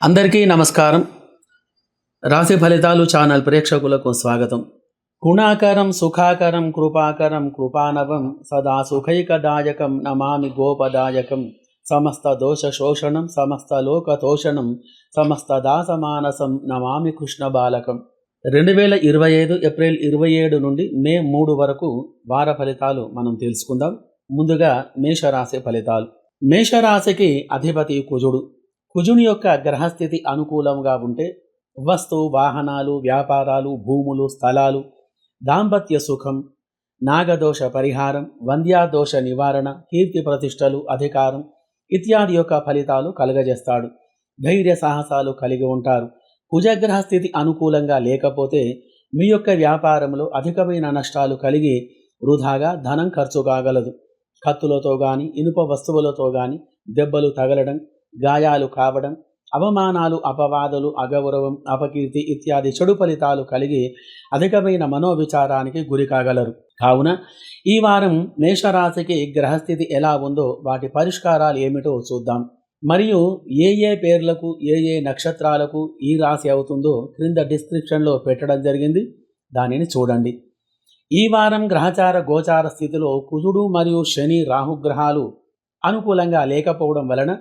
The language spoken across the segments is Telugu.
అందరికీ నమస్కారం. రాశి ఫలితాలు ఛానల్ ప్రేక్షకులకు స్వాగతం. గుణాకరం సుఖాకరం కృపాకరం కృపానవం సదా సుఖైకదాయకం నమామి గోపదాయకం సమస్త దోష శోషణం సమస్త లోకతోషణం సమస్త దాసమానసం నమామి కృష్ణ బాలకం. 2025 ఏప్రిల్ 27 నుండి మే 3 వరకు వార ఫలితాలు మనం తెలుసుకుందాం. ముందుగా మేషరాశి ఫలితాలు. మేషరాశికి అధిపతి కుజుడు. కుజుని యొక్క గ్రహస్థితి అనుకూలంగా ఉంటే వస్తు వాహనాలు వ్యాపారాలు భూములు స్థలాలు దాంపత్య సుఖం నాగదోష పరిహారం వంద్యాదోష నివారణ కీర్తి ప్రతిష్టలు అధికారం ఇత్యాది యొక్క ఫలితాలు కలుగజేస్తాడు. ధైర్య సాహసాలు కలిగి ఉంటారు. కుజగ్రహస్థితి అనుకూలంగా లేకపోతే మీ యొక్క వ్యాపారంలో అధికమైన నష్టాలు కలిగి వృధాగా ధనం ఖర్చు కాగలదు. కత్తులతో కానీ ఇనుప వస్తువులతో కానీ దెబ్బలు తగలడం గాయాలు కావడం అవమానాలు అపవాదులు అగౌరవం అపకీర్తి ఇత్యాది చెడు ఫలితాలు కలిగి అధికమైన మనోవిచారానికి గురి కాగలరు. కావున ఈ వారం మేషరాశికి గ్రహస్థితి ఎలా ఉందో వాటి పరిష్కారాలు ఏమిటో చూద్దాం. మరియు ఏ పేర్లకు ఏ నక్షత్రాలకు ఈ రాశి అవుతుందో క్రింద డిస్క్రిప్షన్లో పెట్టడం జరిగింది, దానిని చూడండి. ఈ వారం గ్రహచార గోచార స్థితిలో కుజుడు మరియు శని రాహుగ్రహాలు అనుకూలంగా లేకపోవడం వలన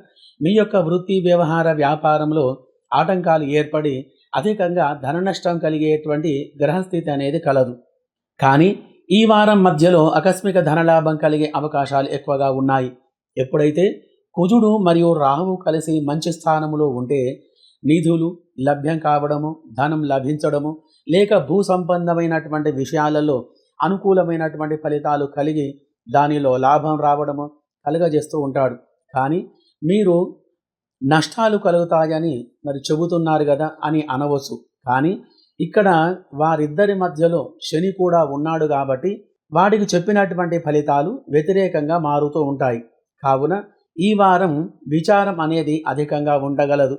మీ యొక్క వృత్తి వ్యవహార వ్యాపారంలో ఆటంకాలు ఏర్పడి అధికంగా ధన నష్టం కలిగేటువంటి గ్రహస్థితి అనేది కలదు. కానీ ఈ వారం మధ్యలో ఆకస్మిక ధనలాభం కలిగే అవకాశాలు ఎక్కువగా ఉన్నాయి. ఎప్పుడైతే కుజుడు మరియు రాహువు కలిసి మంచి స్థానంలో ఉంటే నిధులు లభ్యం కావడము ధనం లభించడము లేక భూ సంబంధమైనటువంటి విషయాలలో అనుకూలమైనటువంటి ఫలితాలు కలిగి దానిలో లాభం రావడము కలుగజేస్తూ ఉంటాడు. కానీ మీరు నష్టాలు కలుగుతాయని మరి చెబుతున్నారు కదా అని అనవచ్చు. కానీ ఇక్కడ వారిద్దరి మధ్యలో శని కూడా ఉన్నాడు కాబట్టి వాడికి చెప్పినటువంటి ఫలితాలు వ్యతిరేకంగా మారుతూ ఉంటాయి. కావున ఈ వారం విచారం అనేది అధికంగా ఉండగలదు.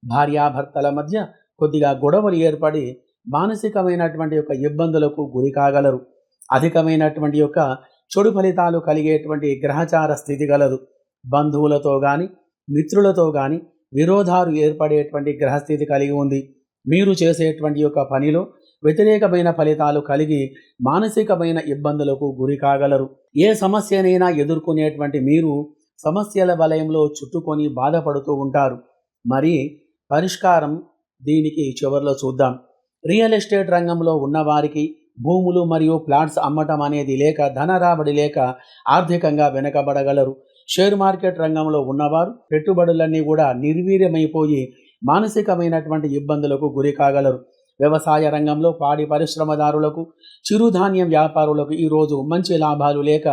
భార్యాభర్తల మధ్య కొద్దిగా గొడవలు ఏర్పడి మానసికమైనటువంటి యొక్క ఇబ్బందులకు గురి కాగలరు. అధికమైనటువంటి యొక్క చెడు ఫలితాలు కలిగేటువంటి గ్రహచార స్థితి గలదు. బంధువులతో కానీ మిత్రులతో కానీ విరోధాలు ఏర్పడేటువంటి గ్రహస్థితి కలిగి ఉంది. మీరు చేసేటువంటి యొక్క పనిలో వ్యతిరేకమైన ఫలితాలు కలిగి మానసికమైన ఇబ్బందులకు గురి కాగలరు. ఏ సమస్యనైనా ఎదుర్కొనేటువంటి మీరు సమస్యల వలయంలో చుట్టుకొని బాధపడుతూ ఉంటారు. మరి పరిష్కారం దీనికి చివరిలో చూద్దాం. రియల్ ఎస్టేట్ రంగంలో ఉన్నవారికి భూములు మరియు ప్లాట్స్ అమ్మటం అనేది లేక ధన రాబడి లేక ఆర్థికంగా వెనకబడగలరు. షేర్ మార్కెట్ రంగంలో ఉన్నవారు పెట్టుబడులన్నీ కూడా నిర్వీర్యమైపోయి మానసికమైనటువంటి ఇబ్బందులకు గురి కాగలరు. వ్యవసాయ రంగంలో పాడి పరిశ్రమదారులకు చిరుధాన్యం వ్యాపారులకు ఈరోజు మంచి లాభాలు లేక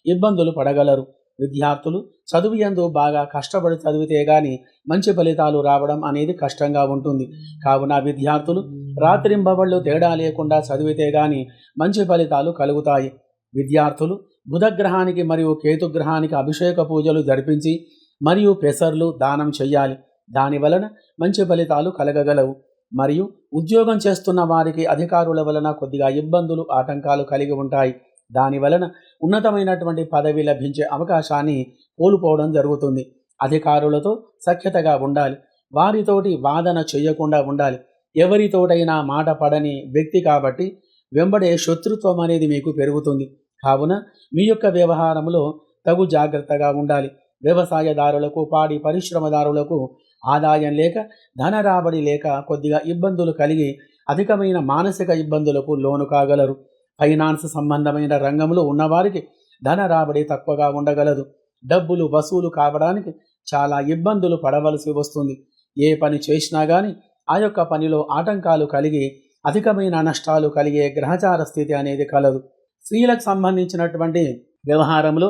ఇబ్బందులు పడగలరు. విద్యార్థులు చదువు యందు బాగా కష్టపడి చదివితే గాని మంచి ఫలితాలు రావడం అనేది కష్టంగా ఉంటుంది. కావున విద్యార్థులు రాత్రింబవళ్ళు తేడా లేకుండా చదివితే గాని మంచి ఫలితాలు కలుగుతాయి. విద్యార్థులు బుధగ్రహానికి మరియు కేతుగ్రహానికి అభిషేక పూజలు జరిపించి మరియు పెసర్లు దానం చెయ్యాలి. దాని వలన మంచి ఫలితాలు కలగగలవు. మరియు ఉద్యోగం చేస్తున్న వారికి అధికారుల వలన కొద్దిగా ఇబ్బందులు ఆటంకాలు కలిగి ఉంటాయి. దాని వలన ఉన్నతమైనటువంటి పదవి లభించే అవకాశాన్ని కోల్పోవడం జరుగుతుంది. అధికారులతో సఖ్యతగా ఉండాలి. వారితోటి వాదన చేయకుండా ఉండాలి. ఎవరితోటైనా మాట పడని వ్యక్తి కాబట్టి వెంబడే శత్రుత్వం అనేది మీకు పెరుగుతుంది. కావున మీ యొక్క వ్యవహారంలో తగు జాగ్రత్తగా ఉండాలి. వ్యవసాయదారులకు పాడి పరిశ్రమదారులకు ఆదాయం లేక ధన రాబడి లేక కొద్దిగా ఇబ్బందులు కలిగి అధికమైన మానసిక ఇబ్బందులకు లోను కాగలరు. ఫైనాన్స్ సంబంధమైన రంగంలో ఉన్నవారికి ధన రాబడి తక్కువగా ఉండగలదు. డబ్బులు వసూలు కావడానికి చాలా ఇబ్బందులు పడవలసి వస్తుంది. ఏ పని చేసినా కానీ ఆ యొక్క పనిలో ఆటంకాలు కలిగి అధికమైన నష్టాలు కలిగే గ్రహచార స్థితి అనేది కలదు. స్త్రీలకు సంబంధించినటువంటి వ్యవహారంలో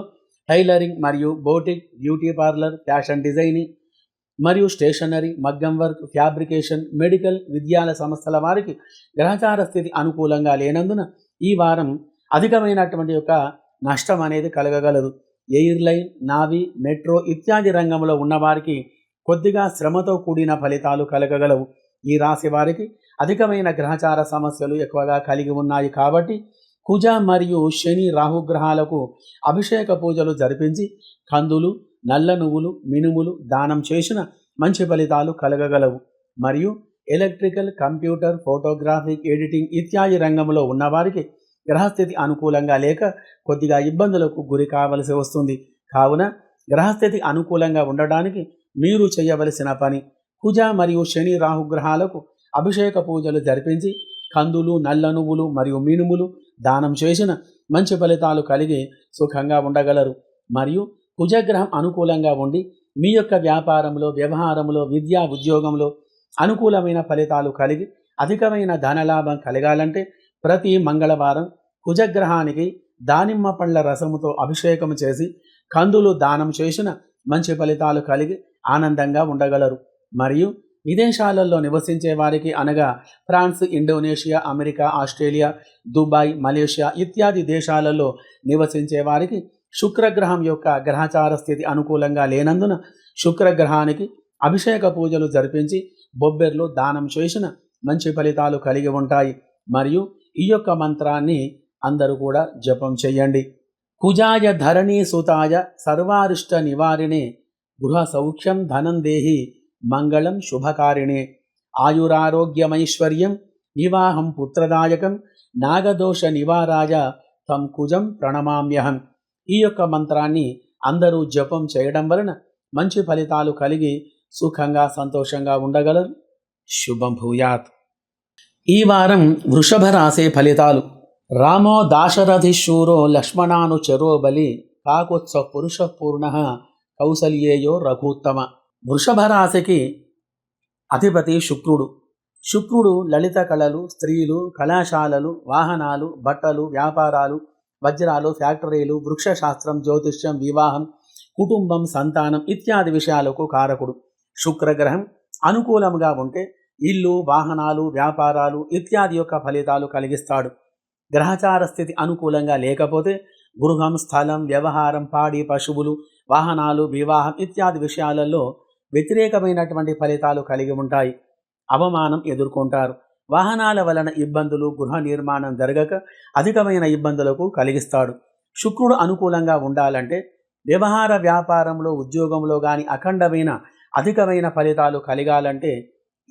టైలరింగ్ మరియు boutique beauty parlour fashion designing మరియు స్టేషనరీ మగ్గం వర్క్ ఫ్యాబ్రికేషన్ మెడికల్ విద్యాల సంస్థల వారికి గ్రహచార స్థితి అనుకూలంగా లేనందున ఈ వారం అధికమైనటువంటి యొక్క నష్టం అనేది కలగగలదు. ఎయిర్లైన్ నావీ మెట్రో ఇత్యాది రంగంలో ఉన్నవారికి కొద్దిగా శ్రమతో కూడిన ఫలితాలు కలగగలవు. ఈ రాశి వారికి అధికమైన గ్రహచార సమస్యలు ఎక్కువగా కలిగి ఉన్నాయి కాబట్టి కుజ మరియు శని రాహుగ్రహాలకు అభిషేక పూజలు జరిపించి కందులు నల్ల నువ్వులు మినుములు దానం చేసిన మంచి ఫలితాలు కలగగలవు. మరియు ఎలక్ట్రికల్, కంప్యూటర్, ఫోటోగ్రాఫిక్, ఎడిటింగ్ ఇత్యాది రంగంలో ఉన్నవారికి గ్రహస్థితి అనుకూలంగా లేక కొద్దిగా ఇబ్బందులకు గురి కావలసి వస్తుంది. కావున గ్రహస్థితి అనుకూలంగా ఉండడానికి మీరు చేయవలసిన పని, కుజ మరియు శని రాహుగ్రహాలకు అభిషేక పూజలు జరిపించి కందులు, నల్ల నువ్వులు మరియు మినుములు దానం చేసిన మంచి ఫలితాలు కలిగి సుఖంగా ఉండగలరు. మరియు కుజగ్రహం అనుకూలంగా ఉండి మీ యొక్క వ్యాపారంలో, వ్యవహారంలో, విద్యా ఉద్యోగంలో అనుకూలమైన ఫలితాలు కలిగి అధికమైన ధనలాభం కలగాలంటే ప్రతి మంగళవారం కుజగ్రహానికి దానిమ్మ పండ్ల రసముతో అభిషేకం చేసి కందులు దానం చేసిన మంచి ఫలితాలు కలిగి ఆనందంగా ఉండగలరు. మరియు విదేశాలలో నివసించే వారికి అనగా France, Indonesia, America, Australia, Dubai, Malaysia ఇత్యాది దేశాలలో నివసించే వారికి శుక్రగ్రహం యొక్క గ్రహచార స్థితి అనుకూలంగా లేనందున శుక్రగ్రహానికి అభిషేక పూజలు జరిపించి బొబ్బెర్లు దానం చేసిన మంచి ఫలితాలు కలిగి ఉంటాయి. మరియు ఈ యొక్క మంత్రాన్ని అందరూ కూడా జపం చేయండి. కుజాయ ధరణీ సుతాయ సర్వారిష్ట నివారిణే గృహ సౌఖ్యం ధనం దేహి మంగళం శుభకారిణే ఆయురారోగ్యమైశ్వర్యం వివాహం పుత్రదాయకం నాగదోష నివారాయ తం కుజం ప్రణమామ్యహం. ఈ యొక్క మంత్రాన్ని అందరూ జపం చేయడం వలన మంచి ఫలితాలు కలిగి సుఖంగా సంతోషంగా ఉండగలరు. శుభం భూయాత్. ఈ వారం వృషభ రాశి ఫలితాలు. రామో దాశరథి శూరో లక్ష్మణాను చరో బలి కాకుత్స పురుష పూర్ణ కౌసల్యేయో రఘుత్తమ. వృషభ రాశికి అధిపతి శుక్రుడు. శుక్రుడు లలిత కళలు, స్త్రీలు, కళాశాలలు, వాహనాలు, బట్టలు, వ్యాపారాలు, వజ్రాలు, ఫ్యాక్టరీలు, వృక్షశాస్త్రం, జ్యోతిష్యం, వివాహం, కుటుంబం, సంతానం ఇత్యాది విషయాలకు కారకుడు. శుక్రగ్రహం అనుకూలంగా ఉంటే ఇల్లు, వాహనాలు, వ్యాపారాలు ఇత్యాది యొక్క ఫలితాలు కలిగిస్తాడు. గ్రహచార స్థితి అనుకూలంగా లేకపోతే గృహం, స్థలం, వ్యవహారం, పాడి, పశువులు, వాహనాలు, వివాహం ఇత్యాది విషయాలలో వ్యతిరేకమైనటువంటి ఫలితాలు కలిగి ఉంటాయి. అవమానం ఎదుర్కొంటారు. వాహనాల వలన ఇబ్బందులు, గృహ నిర్మాణం జరగక అధికమైన ఇబ్బందులకు కలిగిస్తాడు. శుక్రుడు అనుకూలంగా ఉండాలంటే వ్యవహార, వ్యాపారంలో, ఉద్యోగంలో కానీ అఖండమైన అధికమైన ఫలితాలు కలగాలంటే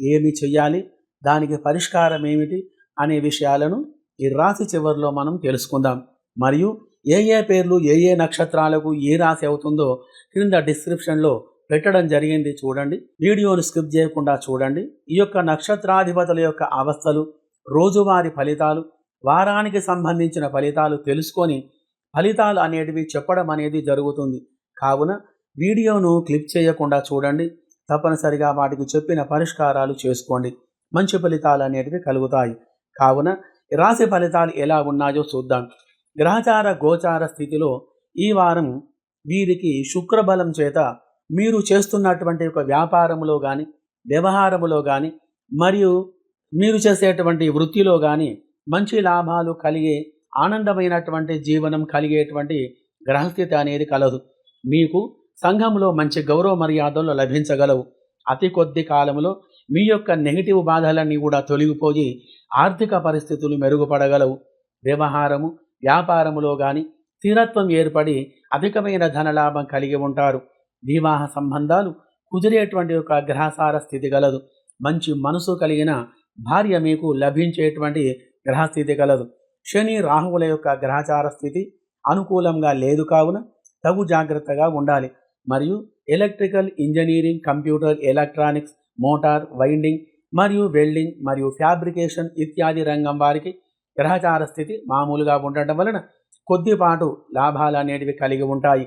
ఏమి చెయ్యాలి, దానికి పరిష్కారం ఏమిటి అనే విషయాలను ఈ రాశి చివరిలో మనం తెలుసుకుందాం. మరియు ఏ ఏ పేర్లు, ఏ ఏ నక్షత్రాలకు ఏ రాశి అవుతుందో క్రింద డిస్క్రిప్షన్లో పెట్టడం జరిగింది, చూడండి. వీడియోను స్కిప్ చేయకుండా చూడండి. ఈ యొక్క నక్షత్రాధిపతుల యొక్క అవస్థలు, రోజువారీ ఫలితాలు, వారానికి సంబంధించిన ఫలితాలు తెలుసుకొని ఫలితాలు అనేటివి చెప్పడం అనేది జరుగుతుంది. కావున వీడియోను క్లిక్ చేయకుండా చూడండి. తప్పనిసరిగా వాటికి చెప్పిన పరిష్కారాలు చేసుకోండి. మంచి ఫలితాలు అనేటివి కలుగుతాయి. కావున రాశి ఫలితాలు ఎలా ఉన్నాయో చూద్దాం. గ్రహచార గోచార స్థితిలో ఈ వారం వీరికి శుక్రబలం చేత మీరు చేస్తున్నటువంటి ఒక వ్యాపారంలో కానీ, వ్యవహారములో కానీ, మరియు మీరు చేసేటువంటి వృత్తిలో కానీ మంచి లాభాలు కలిగే, ఆనందమైనటువంటి జీవనం కలిగేటువంటి గ్రహస్థితి అనేది కలదు. మీకు సంఘంలో మంచి గౌరవ మర్యాదలు లభించగలవు. అతి కొద్ది కాలంలో మీ యొక్క నెగిటివ్ బాధలన్నీ కూడా తొలగిపోయి ఆర్థిక పరిస్థితులు మెరుగుపడగలవు. వ్యవహారము, వ్యాపారములో కానీ స్థిరత్వం ఏర్పడి అధికమైన ధనలాభం కలిగి ఉంటారు. వివాహ సంబంధాలు కుదిరేటువంటి ఒక గ్రహసార స్థితి గలదు. మంచి మనసు కలిగిన భార్య మీకు లభించేటువంటి గ్రహస్థితి కలదు. శని రాహువుల యొక్క గ్రహచార స్థితి అనుకూలంగా లేదు కావున తగు జాగ్రత్తగా ఉండాలి. మరియు electrical, engineering, computer, electronics, motor, winding మరియు వెల్డింగ్ మరియు ఫ్యాబ్రికేషన్ ఇత్యాది రంగం వారికి గ్రహచార స్థితి మామూలుగా ఉండటం వలన కొద్దిపాటు లాభాలు అనేటివి కలిగి ఉంటాయి.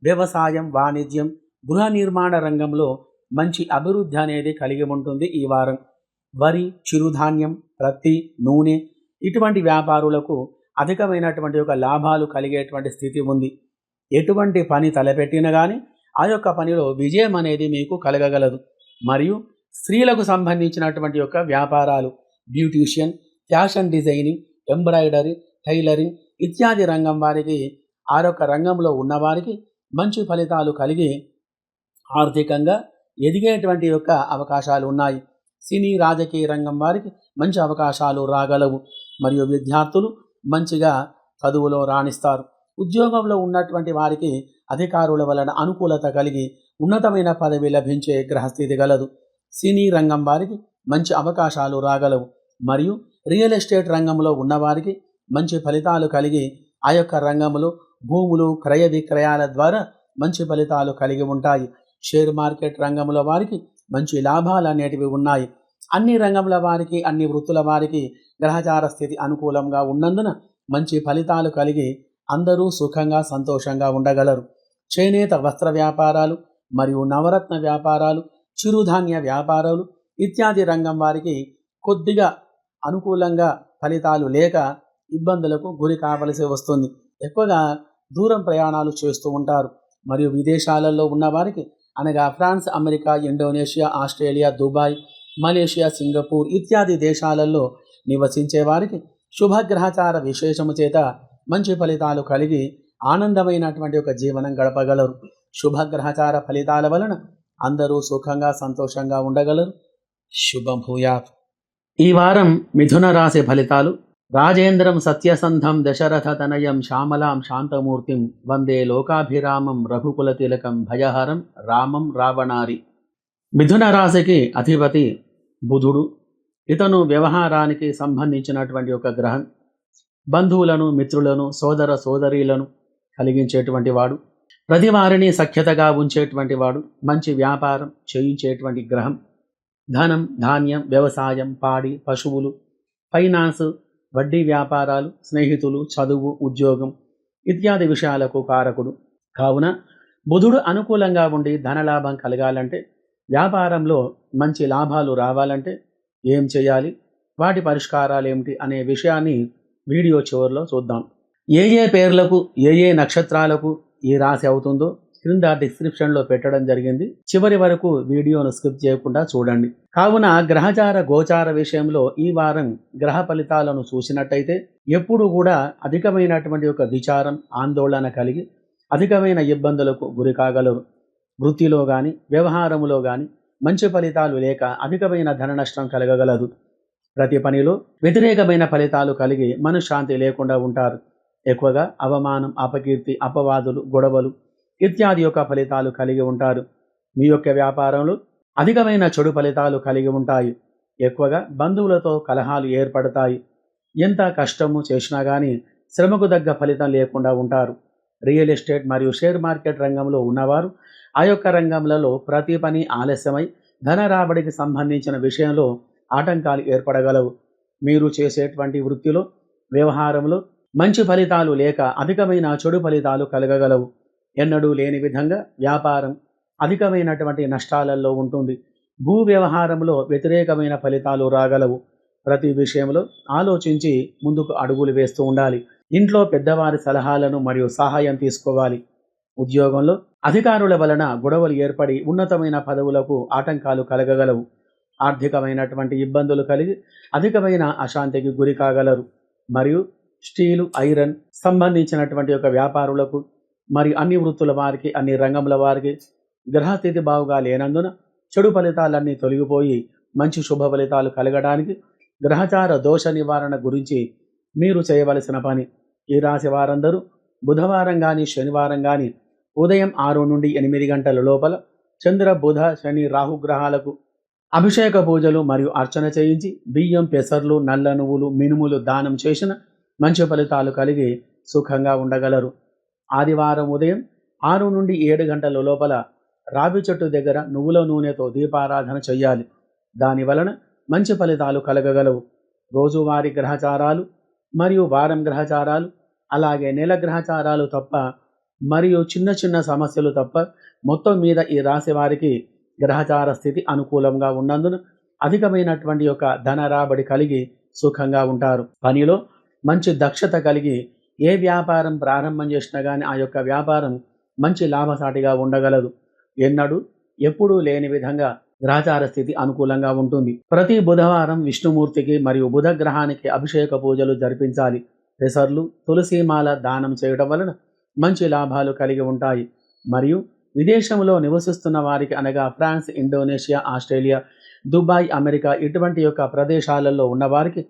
వ్యవసాయం, వాణిజ్యం, గృహ నిర్మాణ రంగంలో మంచి అభివృద్ధి అనేది కలిగి ఉంటుంది. ఈ వారం వరి, చిరుధాన్యం, ప్రత్తి, నూనె ఇటువంటి వ్యాపారులకు అధికమైనటువంటి ఒక లాభాలు కలిగేటువంటి స్థితి ఉంది. ఎటువంటి పని తలపెట్టినా కానీ ఆ యొక్క పనిలో విజయం అనేది మీకు కలగగలదు. మరియు స్త్రీలకు సంబంధించినటువంటి యొక్క వ్యాపారాలు, beautician, fashion designing, embroidery, tailoring ఇత్యాది రంగం వారికి, ఆ యొక్క రంగంలో ఉన్నవారికి మంచి ఫలితాలు కలిగి ఆర్థికంగా ఎదిగేటువంటి యొక్క అవకాశాలు ఉన్నాయి. సినీ, రాజకీయ రంగం వారికి మంచి అవకాశాలు రాగలవు. మరియు విద్యార్థులు మంచిగా చదువులో రాణిస్తారు. ఉద్యోగంలో ఉన్నటువంటి వారికి అధికారుల వలన అనుకూలత కలిగి ఉన్నతమైన పదవి లభించే గ్రహస్థితి గలదు. సినీ రంగం వారికి మంచి అవకాశాలు రాగలవు. మరియు రియల్ ఎస్టేట్ రంగంలో ఉన్నవారికి మంచి ఫలితాలు కలిగి ఆ యొక్క రంగంలో భూములు క్రయ విక్రయాల ద్వారా మంచి ఫలితాలు కలిగి ఉంటాయి. షేర్ మార్కెట్ రంగంలో వారికి మంచి లాభాలు అనేటివి ఉన్నాయి. అన్ని రంగముల వారికి, అన్ని వృత్తుల వారికి గ్రహచార స్థితి అనుకూలంగా ఉన్నందున మంచి ఫలితాలు కలిగి అందరూ సుఖంగా సంతోషంగా ఉండగలరు. చేనేత వస్త్ర వ్యాపారాలు మరియు నవరత్న వ్యాపారాలు, చిరుధాన్య వ్యాపారాలు ఇత్యాది రంగం వారికి కొద్దిగా అనుకూలంగా ఫలితాలు లేక ఇబ్బందులకు గురి కావలసి వస్తుంది. ఎక్కువగా దూరం ప్రయాణాలు చేస్తూ ఉంటారు. మరియు విదేశాలలో ఉన్నవారికి అనగా France, America, Indonesia, Australia, Dubai, Malaysia, Singapore ఇత్యాది దేశాలలో నివసించే వారికి శుభగ్రహచార విశేషము చేత మంచి ఫలితాలు కలిగి ఆనందమైనటువంటి ఒక జీవనం గడపగలరు. శుభగ్రహచార ఫలితాల వలన అందరూ సుఖంగా సంతోషంగా ఉండగలరు. శుభం భూయాత్. ఈ వారం మిథున రాశి ఫలితాలు. రాజేంద్రం సత్యసంధం దశరథ తనయం శ్యామలాం శాంతమూర్తిం వందే లోకాభిరామం రఘుకుల తిలకం భయహరం రామం రావణారి. మిథున రాశికి అధిపతి బుధుడు. ఇతను వ్యవహారానికి సంబంధించినటువంటి ఒక గ్రహం. బంధువులను, మిత్రులను, సోదర సోదరీలను కలిగించేటువంటి వాడు. ప్రతి వారిని సఖ్యతగా ఉంచేటువంటి వాడు. మంచి వ్యాపారం చేయించేటువంటి గ్రహం. ధనం, ధాన్యం, వ్యవసాయం, పాడి, పశువులు, ఫైనాన్స్, వడ్డీ వ్యాపారాలు, స్నేహితులు, చదువు, ఉద్యోగం ఇత్యాది విషయాలకు కారకుడు. కావున బుధుడు అనుకూలంగా ఉండి ధనలాభం కలగాలంటే, వ్యాపారంలో మంచి లాభాలు రావాలంటే ఏం చేయాలి, వాటి పరిష్కారాలు ఏమిటి అనే విషయాన్ని వీడియో చివరిలో చూద్దాం. ఏ ఏ పేర్లకు, ఏ ఏ నక్షత్రాలకు ఈ రాశి అవుతుందో క్రింద డిస్క్రిప్షన్లో పెట్టడం జరిగింది. చివరి వరకు వీడియోను స్కిప్ చేయకుండా చూడండి. కావున గ్రహచార గోచార విషయంలో ఈ వారం గ్రహ ఫలితాలను చూసినట్టయితే ఎప్పుడు కూడా అధికమైనటువంటి ఒక విచారం, ఆందోళన కలిగి అధికమైన ఇబ్బందులకు గురి కాగలరు. వృత్తిలో కానీ, వ్యవహారములో కానీ మంచి ఫలితాలు లేక అధికమైన ధన నష్టం కలగగలదు. ప్రతి పనిలో వ్యతిరేకమైన ఫలితాలు కలిగి మనశ్శాంతి లేకుండా ఉంటారు. ఎక్కువగా అవమానం, అపకీర్తి, అపవాదులు, గొడవలు ఇత్యాది యొక్క ఫలితాలు కలిగి ఉంటారు. మీ యొక్క వ్యాపారంలో అధికమైన చెడు ఫలితాలు కలిగి ఉంటాయి. ఎక్కువగా బంధువులతో కలహాలు ఏర్పడతాయి. ఎంత కష్టము చేసినా కానీ శ్రమకు తగ్గ ఫలితం లేకుండా ఉంటారు. రియల్ ఎస్టేట్ మరియు షేర్ మార్కెట్ రంగంలో ఉన్నవారు ఆ యొక్క రంగంలో ప్రతి పని ఆలస్యమై ధన రాబడికి సంబంధించిన విషయంలో ఆటంకాలు ఏర్పడగలవు. మీరు చేసేటువంటి వృత్తిలో, వ్యవహారంలో మంచి ఫలితాలు లేక అధికమైన చెడు ఫలితాలు కలగగలవు. ఎన్నడూ లేని విధంగా వ్యాపారం అధికమైనటువంటి నష్టాలలో ఉంటుంది. భూ వ్యవహారంలో వ్యతిరేకమైన ఫలితాలు రాగలవు. ప్రతి విషయంలో ఆలోచించి ముందుకు అడుగులు వేస్తూ ఉండాలి. ఇంట్లో పెద్దవారి సలహాలను మరియు సహాయం తీసుకోవాలి. ఉద్యోగంలో అధికారుల వలన గొడవలు ఏర్పడి ఉన్నతమైన పదవులకు ఆటంకాలు కలగగలవు. ఆర్థికమైనటువంటి ఇబ్బందులు కలిగి అధికమైన అశాంతికి గురి కాగలరు. మరియు స్టీలు, ఐరన్ సంబంధించినటువంటి ఒక వ్యాపారులకు మరియు అన్ని వృత్తుల వారికి, అన్ని రంగముల వారికి గ్రహస్థితి బావుగా లేనందున చెడు ఫలితాలన్నీ తొలగిపోయి మంచి శుభ ఫలితాలు కలగడానికి గ్రహచార దోష నివారణ గురించి మీరు చేయవలసిన పని. ఈ రాశి వారందరూ బుధవారం కానీ, శనివారం కానీ ఉదయం 6 నుండి 8 గంటల లోపల చంద్ర, బుధ, శని, రాహుగ్రహాలకు అభిషేక పూజలు మరియు అర్చన చేయించి బియ్యం, పెసర్లు, నల్ల నువ్వులు, మినుములు దానం చేసిన మంచి ఫలితాలు కలిగి సుఖంగా ఉండగలరు. ఆదివారం ఉదయం 6 నుండి 7 గంటల లోపల రావి చెట్టు దగ్గర నువ్వుల నూనెతో దీపారాధన చెయ్యాలి. దాని వలన మంచి ఫలితాలు కలగగలవు. రోజువారీ గ్రహచారాలు మరియు వారం గ్రహచారాలు, అలాగే నెల గ్రహచారాలు తప్ప మరియు చిన్న చిన్న సమస్యలు తప్ప మొత్తం మీద ఈ రాశి వారికి గ్రహచార స్థితి అనుకూలంగా ఉన్నందున అధికమైనటువంటి యొక్క ధన రాబడి కలిగి సుఖంగా ఉంటారు. పనిలో మంచి దక్షత కలిగి ఏ వ్యాపారం ప్రారంభం చేసినా కానీ ఆ యొక్క వ్యాపారం మంచి లాభసాటిగా ఉండగలదు. ఎన్నడూ ఎప్పుడూ లేని విధంగా గ్రహచార స్థితి అనుకూలంగా ఉంటుంది. ప్రతి బుధవారం విష్ణుమూర్తికి మరియు బుధ గ్రహానికి అభిషేక పూజలు జరిపించాలి. పెసర్లు, తులసీమాల దానం చేయడం వలన మంచి లాభాలు కలిగి ఉంటాయి. మరియు విదేశంలో నివసిస్తున్న వారికి అనగా France, Indonesia, Australia, Dubai, America ఇటువంటి యొక్క ప్రదేశాలలో ఉన్నవారికి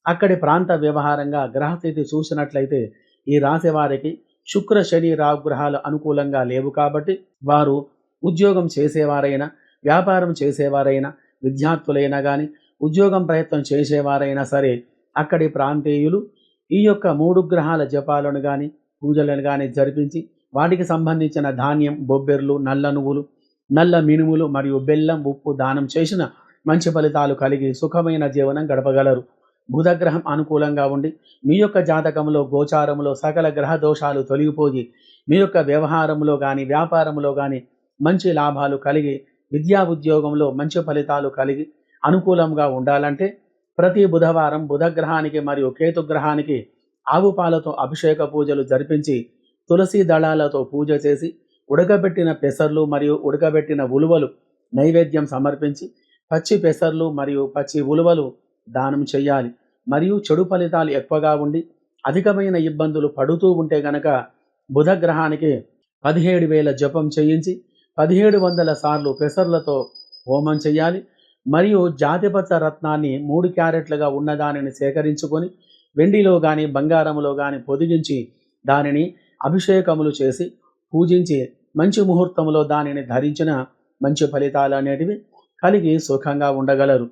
అక్కడి ప్రాంత వ్యవహారంగా గ్రహస్థితి చూసినట్లయితే ఈ రాశి వారికి శుక్ర శని రాహు గ్రహాలు అనుకూలంగా లేవు కాబట్టి వారు ఉద్యోగం చేసేవారైనా, వ్యాపారం చేసేవారైనా, విద్యార్థులైనా కానీ, ఉద్యోగం ప్రయత్నం చేసేవారైనా సరే అక్కడి ప్రాంతీయులు ఈ యొక్క 3 గ్రహాల జపాలను కానీ, పూజలను కానీ జరిపించి వాటికి సంబంధించిన ధాన్యం, బొబ్బెర్లు, నల్ల నువ్వులు, నల్ల మినుములు మరియు బెల్లం, ఉప్పు దానం చేసిన మంచి ఫలితాలు కలిగి సుఖమైన జీవనం గడపగలరు. బుధగ్రహం అనుకూలంగా ఉండి మీ యొక్క జాతకంలో గోచారంలో సకల గ్రహ దోషాలు తొలగిపోయి మీ యొక్క వ్యవహారంలో కానీ, వ్యాపారంలో కానీ మంచి లాభాలు కలిగి, విద్యా ఉద్యోగంలో మంచి ఫలితాలు కలిగి అనుకూలంగా ఉండాలంటే ప్రతి బుధవారం బుధగ్రహానికి మరియు కేతుగ్రహానికి ఆవు పాలతో అభిషేక పూజలు జరిపించి తులసి దళాలతో పూజ చేసి ఉడకబెట్టిన పెసర్లు మరియు ఉడకబెట్టిన ఉలువలు నైవేద్యం సమర్పించి పచ్చి పెసర్లు మరియు పచ్చి ఉలువలు దానం చేయాలి. మరియు చెడు ఫలితాలు ఎక్కువగా ఉండి అధికమైన ఇబ్బందులు పడుతూ ఉంటే గనక బుధగ్రహానికి 17,000 జపం చేయించి 1700 సార్లు పెసర్లతో హోమం చేయాలి. మరియు జాతిపత్ర రత్నాన్ని 3 క్యారెట్లుగా ఉన్నదానిని సేకరించుకొని వెండిలో కానీ, బంగారంలో కానీ పొదిగించి దానిని అభిషేకములు చేసి పూజించి మంచి ముహూర్తంలో దానిని ధరించిన మంచి ఫలితాలు అనేటివి కలిగి సుఖంగా ఉండగలరు.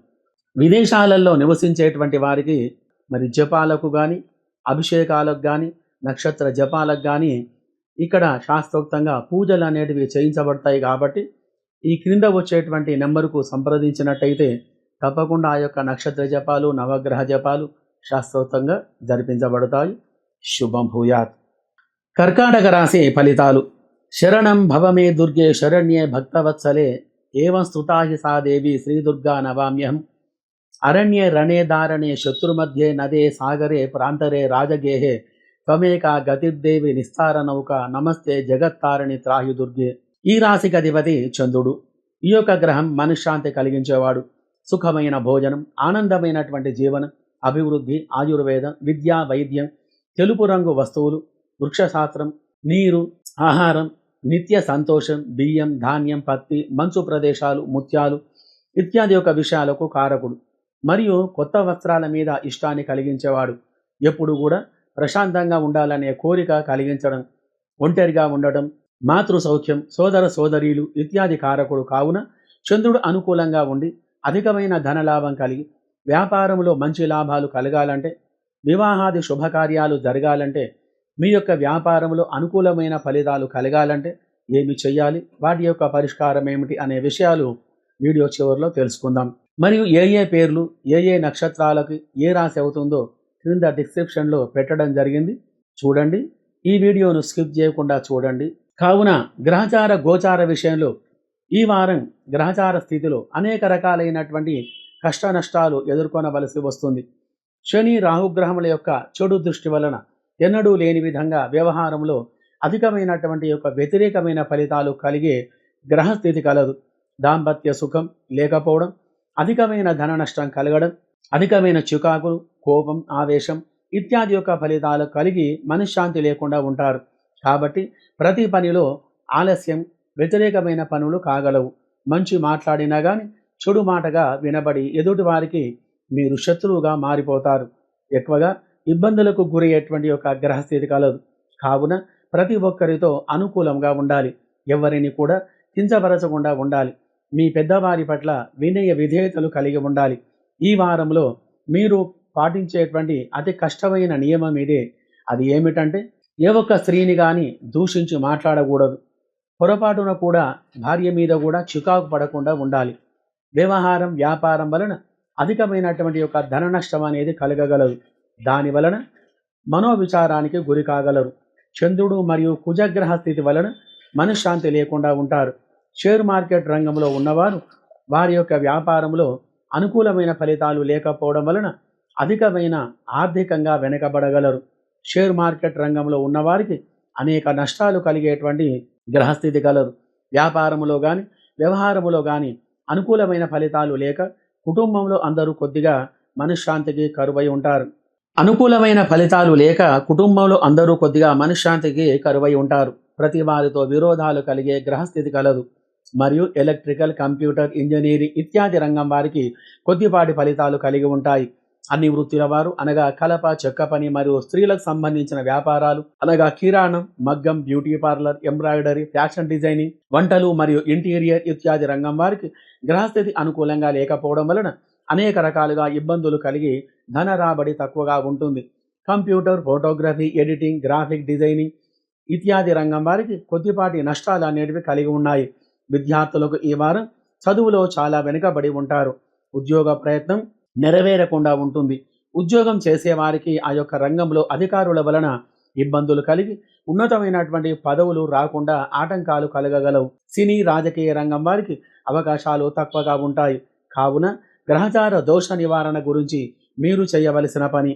విదేశాలలో నివసించేటువంటి వారికి మరి జపాలకు కానీ, అభిషేకాలకు కానీ, నక్షత్ర జపాలకు కానీ ఇక్కడ శాస్త్రోక్తంగా పూజలు అనేటివి చేయించబడతాయి. కాబట్టి ఈ క్రింద వచ్చేటువంటి నెంబర్కు సంప్రదించినట్టయితే తప్పకుండా ఆ యొక్క నక్షత్ర జపాలు, నవగ్రహ జపాలు శాస్త్రోక్తంగా జరిపించబడతాయి. శుభం భూయాత్. కర్కాటక రాశి ఫలితాలు. శరణం భవమే దుర్గే శరణ్యే భక్తవత్సలే ఏవం స్తుతా హి సా దేవి శ్రీ దుర్గా నవామ్యహం. అరణ్యే రణే దారణే శత్రుమధ్యే నదే సాగరే ప్రాంతరే రాజగేహే త్వమేకా గతిర్దేవి నిస్తార నౌక నమస్తే జగత్తారిణి త్రాహి దుర్గే. ఈ రాశికి అధిపతి చంద్రుడు. ఈ యొక్క గ్రహం మనశ్శాంతి కలిగించేవాడు. సుఖమైన భోజనం, ఆనందమైనటువంటి జీవనం, అభివృద్ధి, ఆయుర్వేదం, విద్య, వైద్యం, తెలుపు రంగు వస్తువులు, వృక్షశాస్త్రం, నీరు, ఆహారం, నిత్య సంతోషం, బియ్యం, ధాన్యం, పత్తి, మంచు ప్రదేశాలు, ముత్యాలు ఇత్యాది యొక్క విషయాలకు కారకుడు. మరియు కొత్త వస్త్రాల మీద ఇష్టాన్ని కలిగించేవాడు. ఎప్పుడు కూడా ప్రశాంతంగా ఉండాలనే కోరిక కలిగించడం, ఒంటరిగా ఉండడం, మాతృ సౌఖ్యం, సోదర సోదరీలు ఇత్యాది కారకుడు. కావున చంద్రుడు అనుకూలంగా ఉండి అధికమైన ధనలాభం కలిగి వ్యాపారంలో మంచి లాభాలు కలగాలంటే, వివాహాది శుభకార్యాలు జరగాలంటే, మీ యొక్క వ్యాపారంలో అనుకూలమైన ఫలితాలు కలగాలంటే ఏమి చెయ్యాలి, వాటి యొక్క పరిష్కారం ఏమిటి అనే విషయాలు వీడియో చివరిలో తెలుసుకుందాం. మరియు ఏ పేర్లు ఏ నక్షత్రాలకు ఏ రాశి అవుతుందో క్రింద డిస్క్రిప్షన్లో పెట్టడం జరిగింది, చూడండి. ఈ వీడియోను స్కిప్ చేయకుండా చూడండి. కావున గ్రహచార గోచార విషయంలో ఈ వారం గ్రహచార స్థితిలో అనేక రకాలైనటువంటి కష్ట నష్టాలు ఎదుర్కొనవలసి వస్తుంది. శని రాహుగ్రహముల యొక్క చెడు దృష్టి వలన ఎన్నడూ లేని విధంగా వ్యవహారంలో అధికమైనటువంటి యొక్క వ్యతిరేకమైన ఫలితాలు కలిగే గ్రహస్థితి కలదు. దాంపత్య సుఖం లేకపోవడం, అధికమైన ధన నష్టం కలగడం, అధికమైన చికాకులు, కోపం, ఆవేశం ఇత్యాది యొక్క ఫలితాలు కలిగి మనశ్శాంతి లేకుండా ఉంటారు. కాబట్టి ప్రతి పనిలో ఆలస్యం, వ్యతిరేకమైన పనులు కాగలవు. మంచి మాట్లాడినా కానీ చెడు మాటగా వినబడి ఎదుటి వారికి మీరు శత్రువుగా మారిపోతారు. ఎక్కువగా ఇబ్బందులకు గురయ్యేటువంటి యొక్క గ్రహస్థితి కలదు. కావున ప్రతి ఒక్కరితో అనుకూలంగా ఉండాలి. ఎవరిని కూడా కించపరచకుండా ఉండాలి. మీ పెద్దవారి పట్ల వినయ విధేయతలు కలిగి ఉండాలి. ఈ వారంలో మీరు పాటించేటువంటి అతి కష్టమైన నియమం ఇదే. అది ఏమిటంటే, ఏ ఒక్క స్త్రీని కానీ దూషించి మాట్లాడకూడదు. పొరపాటున కూడా భార్య మీద కూడా చికాకు పడకుండా ఉండాలి. వ్యవహారం, వ్యాపారం వలన అధికమైనటువంటి యొక్క ధన నష్టం అనేది కలగగలదు. దాని వలన మనోవిచారానికి గురి కాగలరు. చంద్రుడు మరియు కుజగ్రహ స్థితి వలన మనశ్శాంతి లేకుండా ఉంటారు. షేర్ మార్కెట్ రంగంలో ఉన్నవారు వారి యొక్క వ్యాపారంలో అనుకూలమైన ఫలితాలు లేకపోవడం వలన అధికమైన ఆర్థికంగా వెనకబడగలరు. షేర్ మార్కెట్ రంగంలో ఉన్నవారికి అనేక నష్టాలు కలిగేటువంటి గ్రహస్థితి కలదు. వ్యాపారములో కానీ, వ్యవహారములో కానీ అనుకూలమైన ఫలితాలు లేక కుటుంబంలో అందరూ కొద్దిగా మనశ్శాంతికి కరువై ఉంటారు. అనుకూలమైన ఫలితాలు లేక కుటుంబంలో అందరూ కొద్దిగా మనశ్శాంతికి కరువై ఉంటారు. ప్రతి వారితో విరోధాలు కలిగే గ్రహస్థితి కలదు. మరియు ఎలక్ట్రికల్, కంప్యూటర్, ఇంజనీరింగ్ ఇత్యాది రంగం వారికి కొద్దిపాటి ఫలితాలు కలిగి ఉంటాయి. అన్ని వృత్తుల వారు అనగా కలప, చెక్క పని మరియు స్త్రీలకు సంబంధించిన వ్యాపారాలు అనగా కిరాణం, మగ్గం, beauty parlour, embroidery, fashion designing, వంటలు మరియు ఇంటీరియర్ ఇత్యాది రంగం వారికి గ్రహస్థితి అనుకూలంగా లేకపోవడం వలన అనేక రకాలుగా ఇబ్బందులు కలిగి ధన రాబడి తక్కువగా ఉంటుంది. Computer, photography, editing, graphic designing ఇత్యాది రంగం వారికి కొద్దిపాటి నష్టాలు అనేటివి కలిగి ఉన్నాయి. విద్యార్థులకు ఈ వారం చదువులో చాలా వెనుకబడి ఉంటారు. ఉద్యోగ ప్రయత్నం నెరవేరకుండా ఉంటుంది. ఉద్యోగం చేసేవారికి ఆ యొక్క రంగంలో అధికారుల వలన ఇబ్బందులు కలిగి ఉన్నతమైనటువంటి పదవులు రాకుండా ఆటంకాలు కలగగలవు. సినీ, రాజకీయ రంగం వారికి అవకాశాలు తక్కువగా ఉంటాయి. కావున గ్రహచార దోష నివారణ గురించి మీరు చేయవలసిన పని: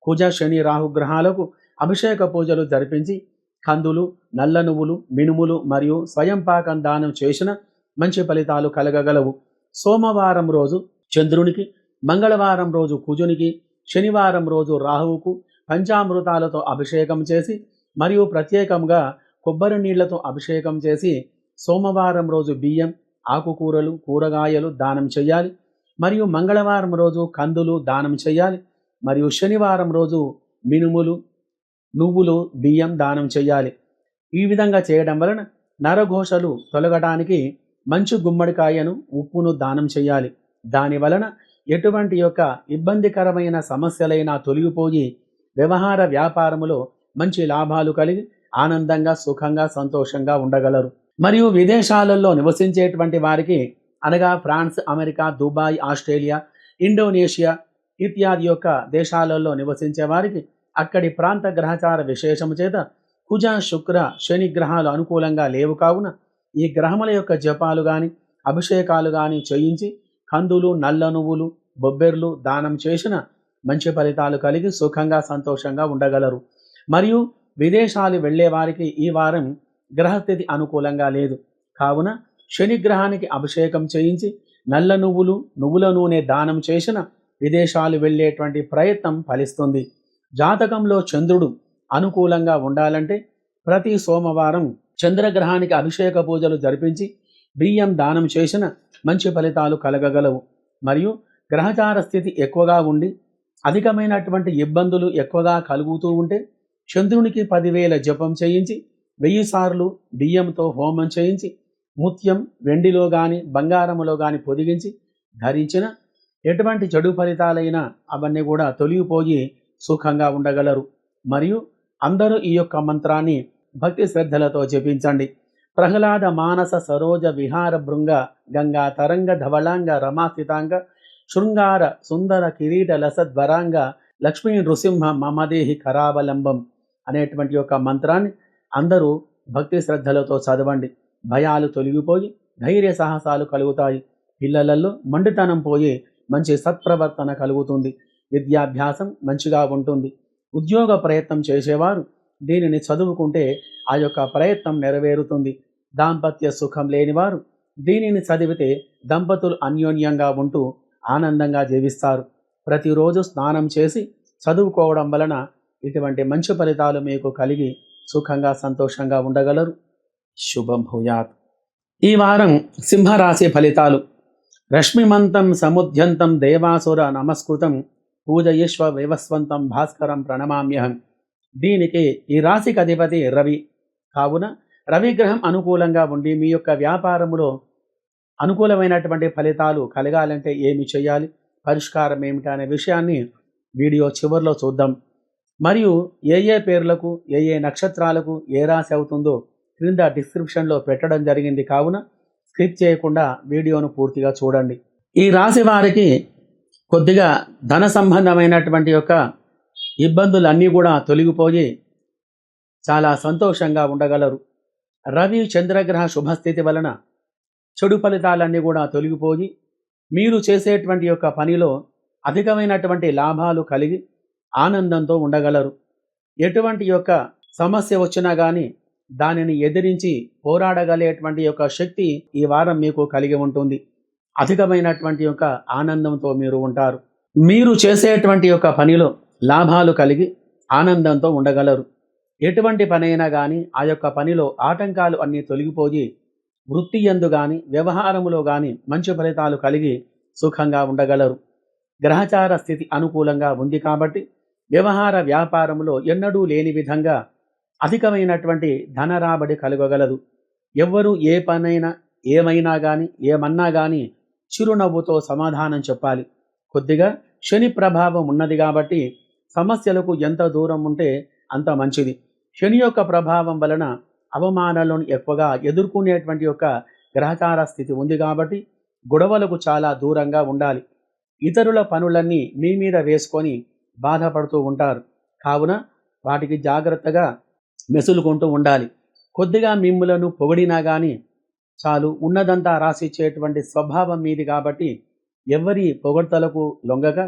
కుజ, శని, రాహు గ్రహాలకు అభిషేక పూజలు జరిపించి కందులు, నల్ల నువ్వులు, మినుములు మరియు స్వయం పాకం దానం చేసిన మంచి ఫలితాలు కలగగలవు. సోమవారం రోజు చంద్రునికి, మంగళవారం రోజు కుజునికి, శనివారం రోజు రాహువుకు పంచామృతాలతో అభిషేకం చేసి మరియు ప్రత్యేకంగా కొబ్బరి నీళ్లతో అభిషేకం చేసి సోమవారం రోజు బియ్యం, ఆకుకూరలు, కూరగాయలు దానం చేయాలి. మరియు మంగళవారం రోజు కందులు దానం చేయాలి. మరియు శనివారం రోజు మినుములు, నువ్వులు, బియ్యం దానం చేయాలి. ఈ విధంగా చేయడం వలన నరఘోషలు తొలగడానికి మంచు గుమ్మడికాయను, ఉప్పును దానం చేయాలి. దాని వలన ఎటువంటి యొక్క ఇబ్బందికరమైన సమస్యలైనా తొలగిపోయి వ్యవహార వ్యాపారములో మంచి లాభాలు కలిగి ఆనందంగా, సుఖంగా, సంతోషంగా ఉండగలరు. మరియు విదేశాలలో నివసించేటువంటి వారికి అనగా France, America, Dubai, Australia, Indonesia ఇత్యాది యొక్క దేశాలలో నివసించే వారికి అక్కడి ప్రాంత గ్రహచార విశేషము చేత కుజ, శుక్ర, శని గ్రహాలు అనుకూలంగా లేవు. కావున ఈ గ్రహముల యొక్క జపాలు కానీ, అభిషేకాలు కానీ చేయించి కందులు, నల్ల నువ్వులు, బొబ్బెర్లు దానం చేసిన మంచి ఫలితాలు కలిగి సుఖంగా, సంతోషంగా ఉండగలరు. మరియు విదేశాలు వెళ్ళే వారికి ఈ వారం గ్రహస్థితి అనుకూలంగా లేదు. కావున శని గ్రహానికి అభిషేకం చేయించి నల్ల నువ్వులు, నువ్వుల నూనె దానం చేసిన విదేశాలు వెళ్ళేటువంటి ప్రయత్నం ఫలిస్తుంది. జాతకంలో చంద్రుడు అనుకూలంగా ఉండాలంటే ప్రతి సోమవారం చంద్రగ్రహానికి అభిషేక పూజలు జరిపించి బియ్యం దానం చేసిన మంచి ఫలితాలు కలగగలవు. మరియు గ్రహచార స్థితి ఎక్కువగా ఉండి అధికమైనటువంటి ఇబ్బందులు ఎక్కువగా కలుగుతూ ఉంటే చంద్రునికి 10,000 జపం చేయించి 1000 సార్లు బియ్యంతో హోమం చేయించి ముత్యం, వెండిలో కానీ బంగారములో కానీ పొదిగించి ధరించిన ఎటువంటి చెడు ఫలితాలైనా అవన్నీ కూడా తొలగిపోయి సుఖంగా ఉండగలరు. మరియు అందరూ ఈ యొక్క మంత్రాన్ని భక్తి శ్రద్ధలతో జపించండి. ప్రహ్లాద మానస సరోజ విహార భృంగ గంగా తరంగ ధవళాంగ రమాస్థితాంగ శృంగార సుందర కిరీట లసద్వరాంగ లక్ష్మీ నృసింహ మమదేహి కరావలంబం అనేటువంటి యొక్క మంత్రాన్ని అందరూ భక్తి శ్రద్ధలతో చదవండి. భయాలు తొలగిపోయి ధైర్య సాహసాలు కలుగుతాయి. పిల్లలలో మండితనం పోయి మంచి సత్ప్రవర్తన కలుగుతుంది. విద్యాభ్యాసం మంచిగా ఉంటుంది. ఉద్యోగ ప్రయత్నం చేసేవారు దీనిని చదువుకుంటే ఆ యొక్క ప్రయత్నం నెరవేరుతుంది. దాంపత్య సుఖం లేనివారు దీనిని చదివితే దంపతులు అన్యోన్యంగా ఉంటూ ఆనందంగా జీవిస్తారు. ప్రతిరోజు స్నానం చేసి చదువుకోవడం వలన ఇటువంటి మంచి ఫలితాలు మీకు కలిగి సుఖంగా, సంతోషంగా ఉండగలరు. శుభం భూయాత్. ఈ వారం సింహరాశి ఫలితాలు. రశ్మిమంతం సముద్యంతం దేవాసుర నమస్కృతం పూజయిష్వ వివస్వంతం భాస్కరం ప్రణమామ్యహం. దీనికి ఈ రాశికి అధిపతి రవి. కావున రవిగ్రహం అనుకూలంగా ఉండి మీ యొక్క వ్యాపారములో అనుకూలమైనటువంటి ఫలితాలు కలగాలంటే ఏమి చేయాలి, పరిష్కారం ఏమిటి అనే విషయాన్ని వీడియో చివరిలో చూద్దాం. మరియు ఏ పేర్లకు ఏ నక్షత్రాలకు ఏ రాశి అవుతుందో క్రింద డిస్క్రిప్షన్లో పెట్టడం జరిగింది. కావున స్కిప్ చేయకుండా వీడియోను పూర్తిగా చూడండి. ఈ రాశి వారికి కొద్దిగా ధన సంబంధమైనటువంటి యొక్క ఇబ్బందులన్నీ కూడా తొలగిపోయి చాలా సంతోషంగా ఉండగలరు. రవి చంద్రగ్రహ శుభస్థితి వలన చెడు ఫలితాలన్నీ కూడా తొలగిపోయి మీరు చేసేటువంటి యొక్క పనిలో అధికమైనటువంటి లాభాలు కలిగి ఆనందంతో ఉండగలరు. ఎటువంటి యొక్క సమస్య వచ్చినా కానీ దానిని ఎదిరించి పోరాడగలేటువంటి యొక్క శక్తి ఈ వారం మీకు కలిగి ఉంటుంది. అధికమైనటువంటి యొక్క ఆనందంతో మీరు ఉంటారు. మీరు చేసేటువంటి యొక్క పనిలో లాభాలు కలిగి ఆనందంతో ఉండగలరు. ఎటువంటి పనైనా కానీ ఆ యొక్క పనిలో ఆటంకాలు అన్నీ తొలగిపోయి వృత్తి యందు కానీ వ్యవహారములో కానీ మంచి ఫలితాలు కలిగి సుఖంగా ఉండగలరు. గ్రహచార స్థితి అనుకూలంగా ఉంది కాబట్టి వ్యవహార వ్యాపారంలో ఎన్నడూ లేని విధంగా అధికమైనటువంటి ధన రాబడి కలగగలదు. ఎవ్వరూ ఏ పనైనా ఏమైనా కానీ ఏమన్నా కానీ చిరునవ్వుతో సమాధానం చెప్పాలి. కొద్దిగా శని ప్రభావం ఉన్నది కాబట్టి సమస్యలకు ఎంత దూరం ఉంటే అంత మంచిది. శని యొక్క ప్రభావం వలన అవమానాలను ఎక్కువగా ఎదుర్కొనేటువంటి యొక్క గ్రహచార స్థితి ఉంది కాబట్టి గొడవలకు చాలా దూరంగా ఉండాలి. ఇతరుల పనులన్నీ మీ మీద వేసుకొని బాధపడుతూ ఉంటారు. కావున వాటికి జాగ్రత్తగా మెసులుకుంటూ ఉండాలి. కొద్దిగా మిమ్ములను పొగిడినా కానీ చాలు, ఉన్నదంతా రాసిచ్చేటువంటి స్వభావం మీది కాబట్టి ఎవరి పొగడ్తలకు లొంగక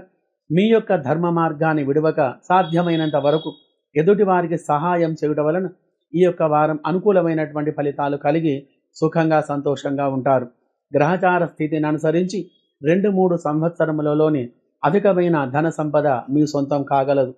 మీ యొక్క ధర్మ మార్గాన్ని విడవక సాధ్యమైనంత వరకు ఎదుటి వారికి సహాయం చేయడం వలన ఈ యొక్క వారం అనుకూలమైనటువంటి ఫలితాలు కలిగి సుఖంగా సంతోషంగా ఉంటారు. గ్రహచార స్థితిని అనుసరించి 2-3 సంవత్సరములలోనే అధికమైన ధన సంపద మీ సొంతం కాగలదు.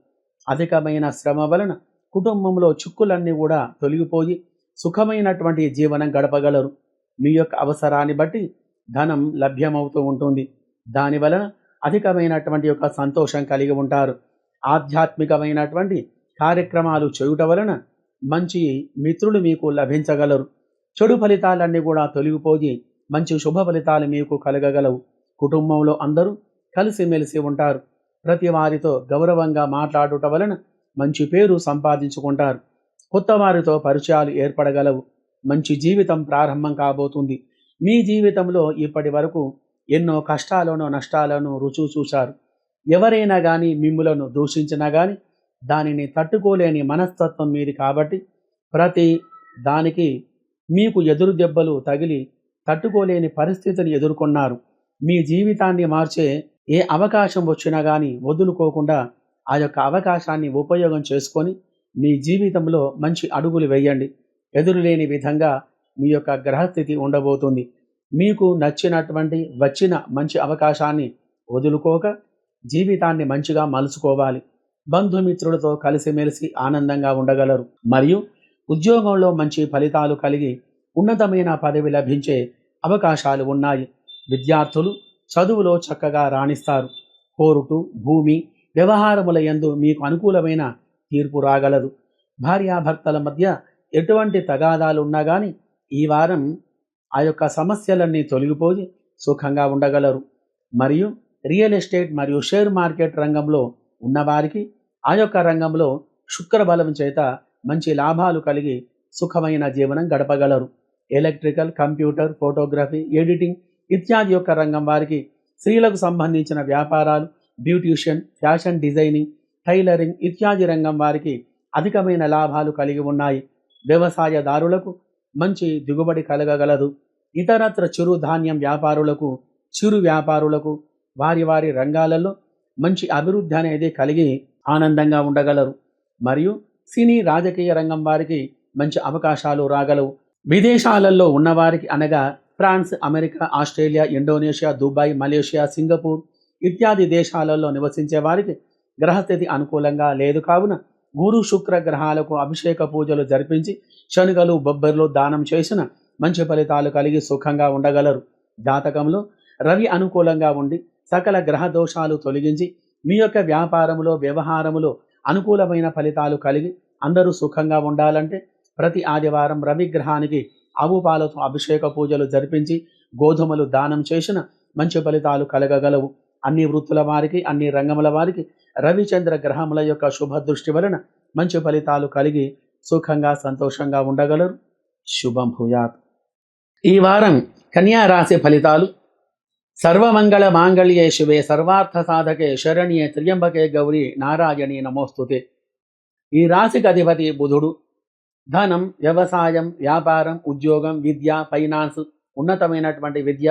అధికమైన శ్రమ వలన కుటుంబంలో చిక్కులన్నీ కూడా తొలగిపోయి సుఖమైనటువంటి జీవనం గడపగలరు. మీ యొక్క అవసరాన్ని బట్టి ధనం లభ్యమవుతూ ఉంటుంది. దానివలన అధికమైనటువంటి యొక్క సంతోషం కలిగి ఉంటారు. ఆధ్యాత్మికమైనటువంటి కార్యక్రమాలు చేయుట వలన మంచి మిత్రులు మీకు లభించగలరు. చెడు ఫలితాలన్నీ కూడా తొలగిపోయి మంచి శుభ ఫలితాలు మీకు కలగగలవు. కుటుంబంలో అందరూ కలిసిమెలిసి ఉంటారు. ప్రతి వారితో గౌరవంగా మాట్లాడుట వలన మంచి పేరు సంపాదించుకుంటారు. కొత్త వారితో పరిచయాలు ఏర్పడగలవు. మంచి జీవితం ప్రారంభం కాబోతుంది. మీ జీవితంలో ఇప్పటి వరకు ఎన్నో కష్టాలను నష్టాలను రుచి చూశారు. ఎవరైనా కానీ మిమ్ములను దూషించినా కానీ దానిని తట్టుకోలేని మనస్తత్వం మీది కాబట్టి ప్రతి దానికి మీకు ఎదురు దెబ్బలు తగిలి తట్టుకోలేని పరిస్థితిని ఎదుర్కొన్నారు. మీ జీవితాన్ని మార్చే ఏ అవకాశం వచ్చినా కానీ వదులుకోకుండా ఆ యొక్క అవకాశాన్ని ఉపయోగం చేసుకొని మీ జీవితంలో మంచి అడుగులు వేయండి. ఎదురులేని విధంగా మీ యొక్క గ్రహస్థితి ఉండబోతుంది. మీకు నచ్చినటువంటి వచ్చిన మంచి అవకాశాన్ని వదులుకోక జీవితాన్ని మంచిగా మలుచుకోవాలి. బంధుమిత్రులతో కలిసిమెలిసి ఆనందంగా ఉండగలరు. మరియు ఉద్యోగంలో మంచి ఫలితాలు కలిగి ఉన్నతమైన పదవి లభించే అవకాశాలు ఉన్నాయి. విద్యార్థులు చదువులో చక్కగా రాణిస్తారు. కోర్టు, భూమి వ్యవహారముల యందు మీకు అనుకూలమైన తీర్పు రాగలదు. భార్యాభర్తల మధ్య ఎటువంటి తగాదాలు ఉన్నా కానీ ఈ వారం ఆ యొక్క సమస్యలన్నీ తొలగిపోయి సుఖంగా ఉండగలరు. మరియు రియల్ ఎస్టేట్ మరియు షేర్ మార్కెట్ రంగంలో ఉన్నవారికి ఆ యొక్క రంగంలో శుక్రబలం చేత మంచి లాభాలు కలిగి సుఖమైన జీవనం గడపగలరు. ఎలక్ట్రికల్, కంప్యూటర్, ఫోటోగ్రఫీ, ఎడిటింగ్ ఇత్యాది యొక్క రంగం వారికి, స్త్రీలకు సంబంధించిన వ్యాపారాలు, బ్యూటీషియన్, ఫ్యాషన్ డిజైనింగ్, టైలరింగ్ ఇత్యాది రంగం వారికి అధికమైన లాభాలు కలిగి ఉన్నాయి. వ్యవసాయదారులకు మంచి దిగుబడి కలగగలదు. ఇతరత్ర చిరు ధాన్యం వ్యాపారులకు, చిరు వ్యాపారులకు వారి వారి రంగాలలో మంచి అభివృద్ధి అనేది కలిగి ఆనందంగా ఉండగలరు. మరియు సినీ రాజకీయ రంగం వారికి మంచి అవకాశాలు రాగలవు. విదేశాలలో ఉన్నవారికి అనగా France, America, Australia, Indonesia, Dubai, Malaysia, Singapore ఇత్యాది దేశాలలో నివసించే వారికి గ్రహస్థితి అనుకూలంగా లేదు. కావున గురు శుక్ర గ్రహాలకు అభిషేక పూజలు జరిపించి శనగలు, బొబ్బర్లు దానం చేసిన మంచి ఫలితాలు కలిగి సుఖంగా ఉండగలరు. జాతకంలో రవి అనుకూలంగా ఉండి సకల గ్రహ దోషాలు తొలగించి మీ యొక్క వ్యాపారములో, వ్యవహారములో అనుకూలమైన ఫలితాలు కలిగి అందరూ సుఖంగా ఉండాలంటే ప్రతి ఆదివారం రవి గ్రహానికి ఆవు పాలతో అభిషేక పూజలు జరిపించి గోధుమలు దానం చేసిన మంచి ఫలితాలు కలగగలవు. అన్ని వృత్తుల వారికి, అన్ని రంగముల వారికి రవిచంద్ర గ్రహముల యొక్క శుభ దృష్టి వలన మంచి ఫలితాలు కలిగి సుఖంగా సంతోషంగా ఉండగలరు. శుభం భూయాత్. ఈ వారం కన్యా రాశి ఫలితాలు. సర్వమంగళ మాంగళ్యే శివే సర్వార్థ సాధకే శరణ్యే త్ర్యంబకే గౌరీ నారాయణీ నమోస్తుతే. ఈ రాశికి అధిపతి బుధుడు. ధనం, వ్యవసాయం, వ్యాపారం, ఉద్యోగం, విద్య, ఫైనాన్స్, ఉన్నతమైనటువంటి విద్య,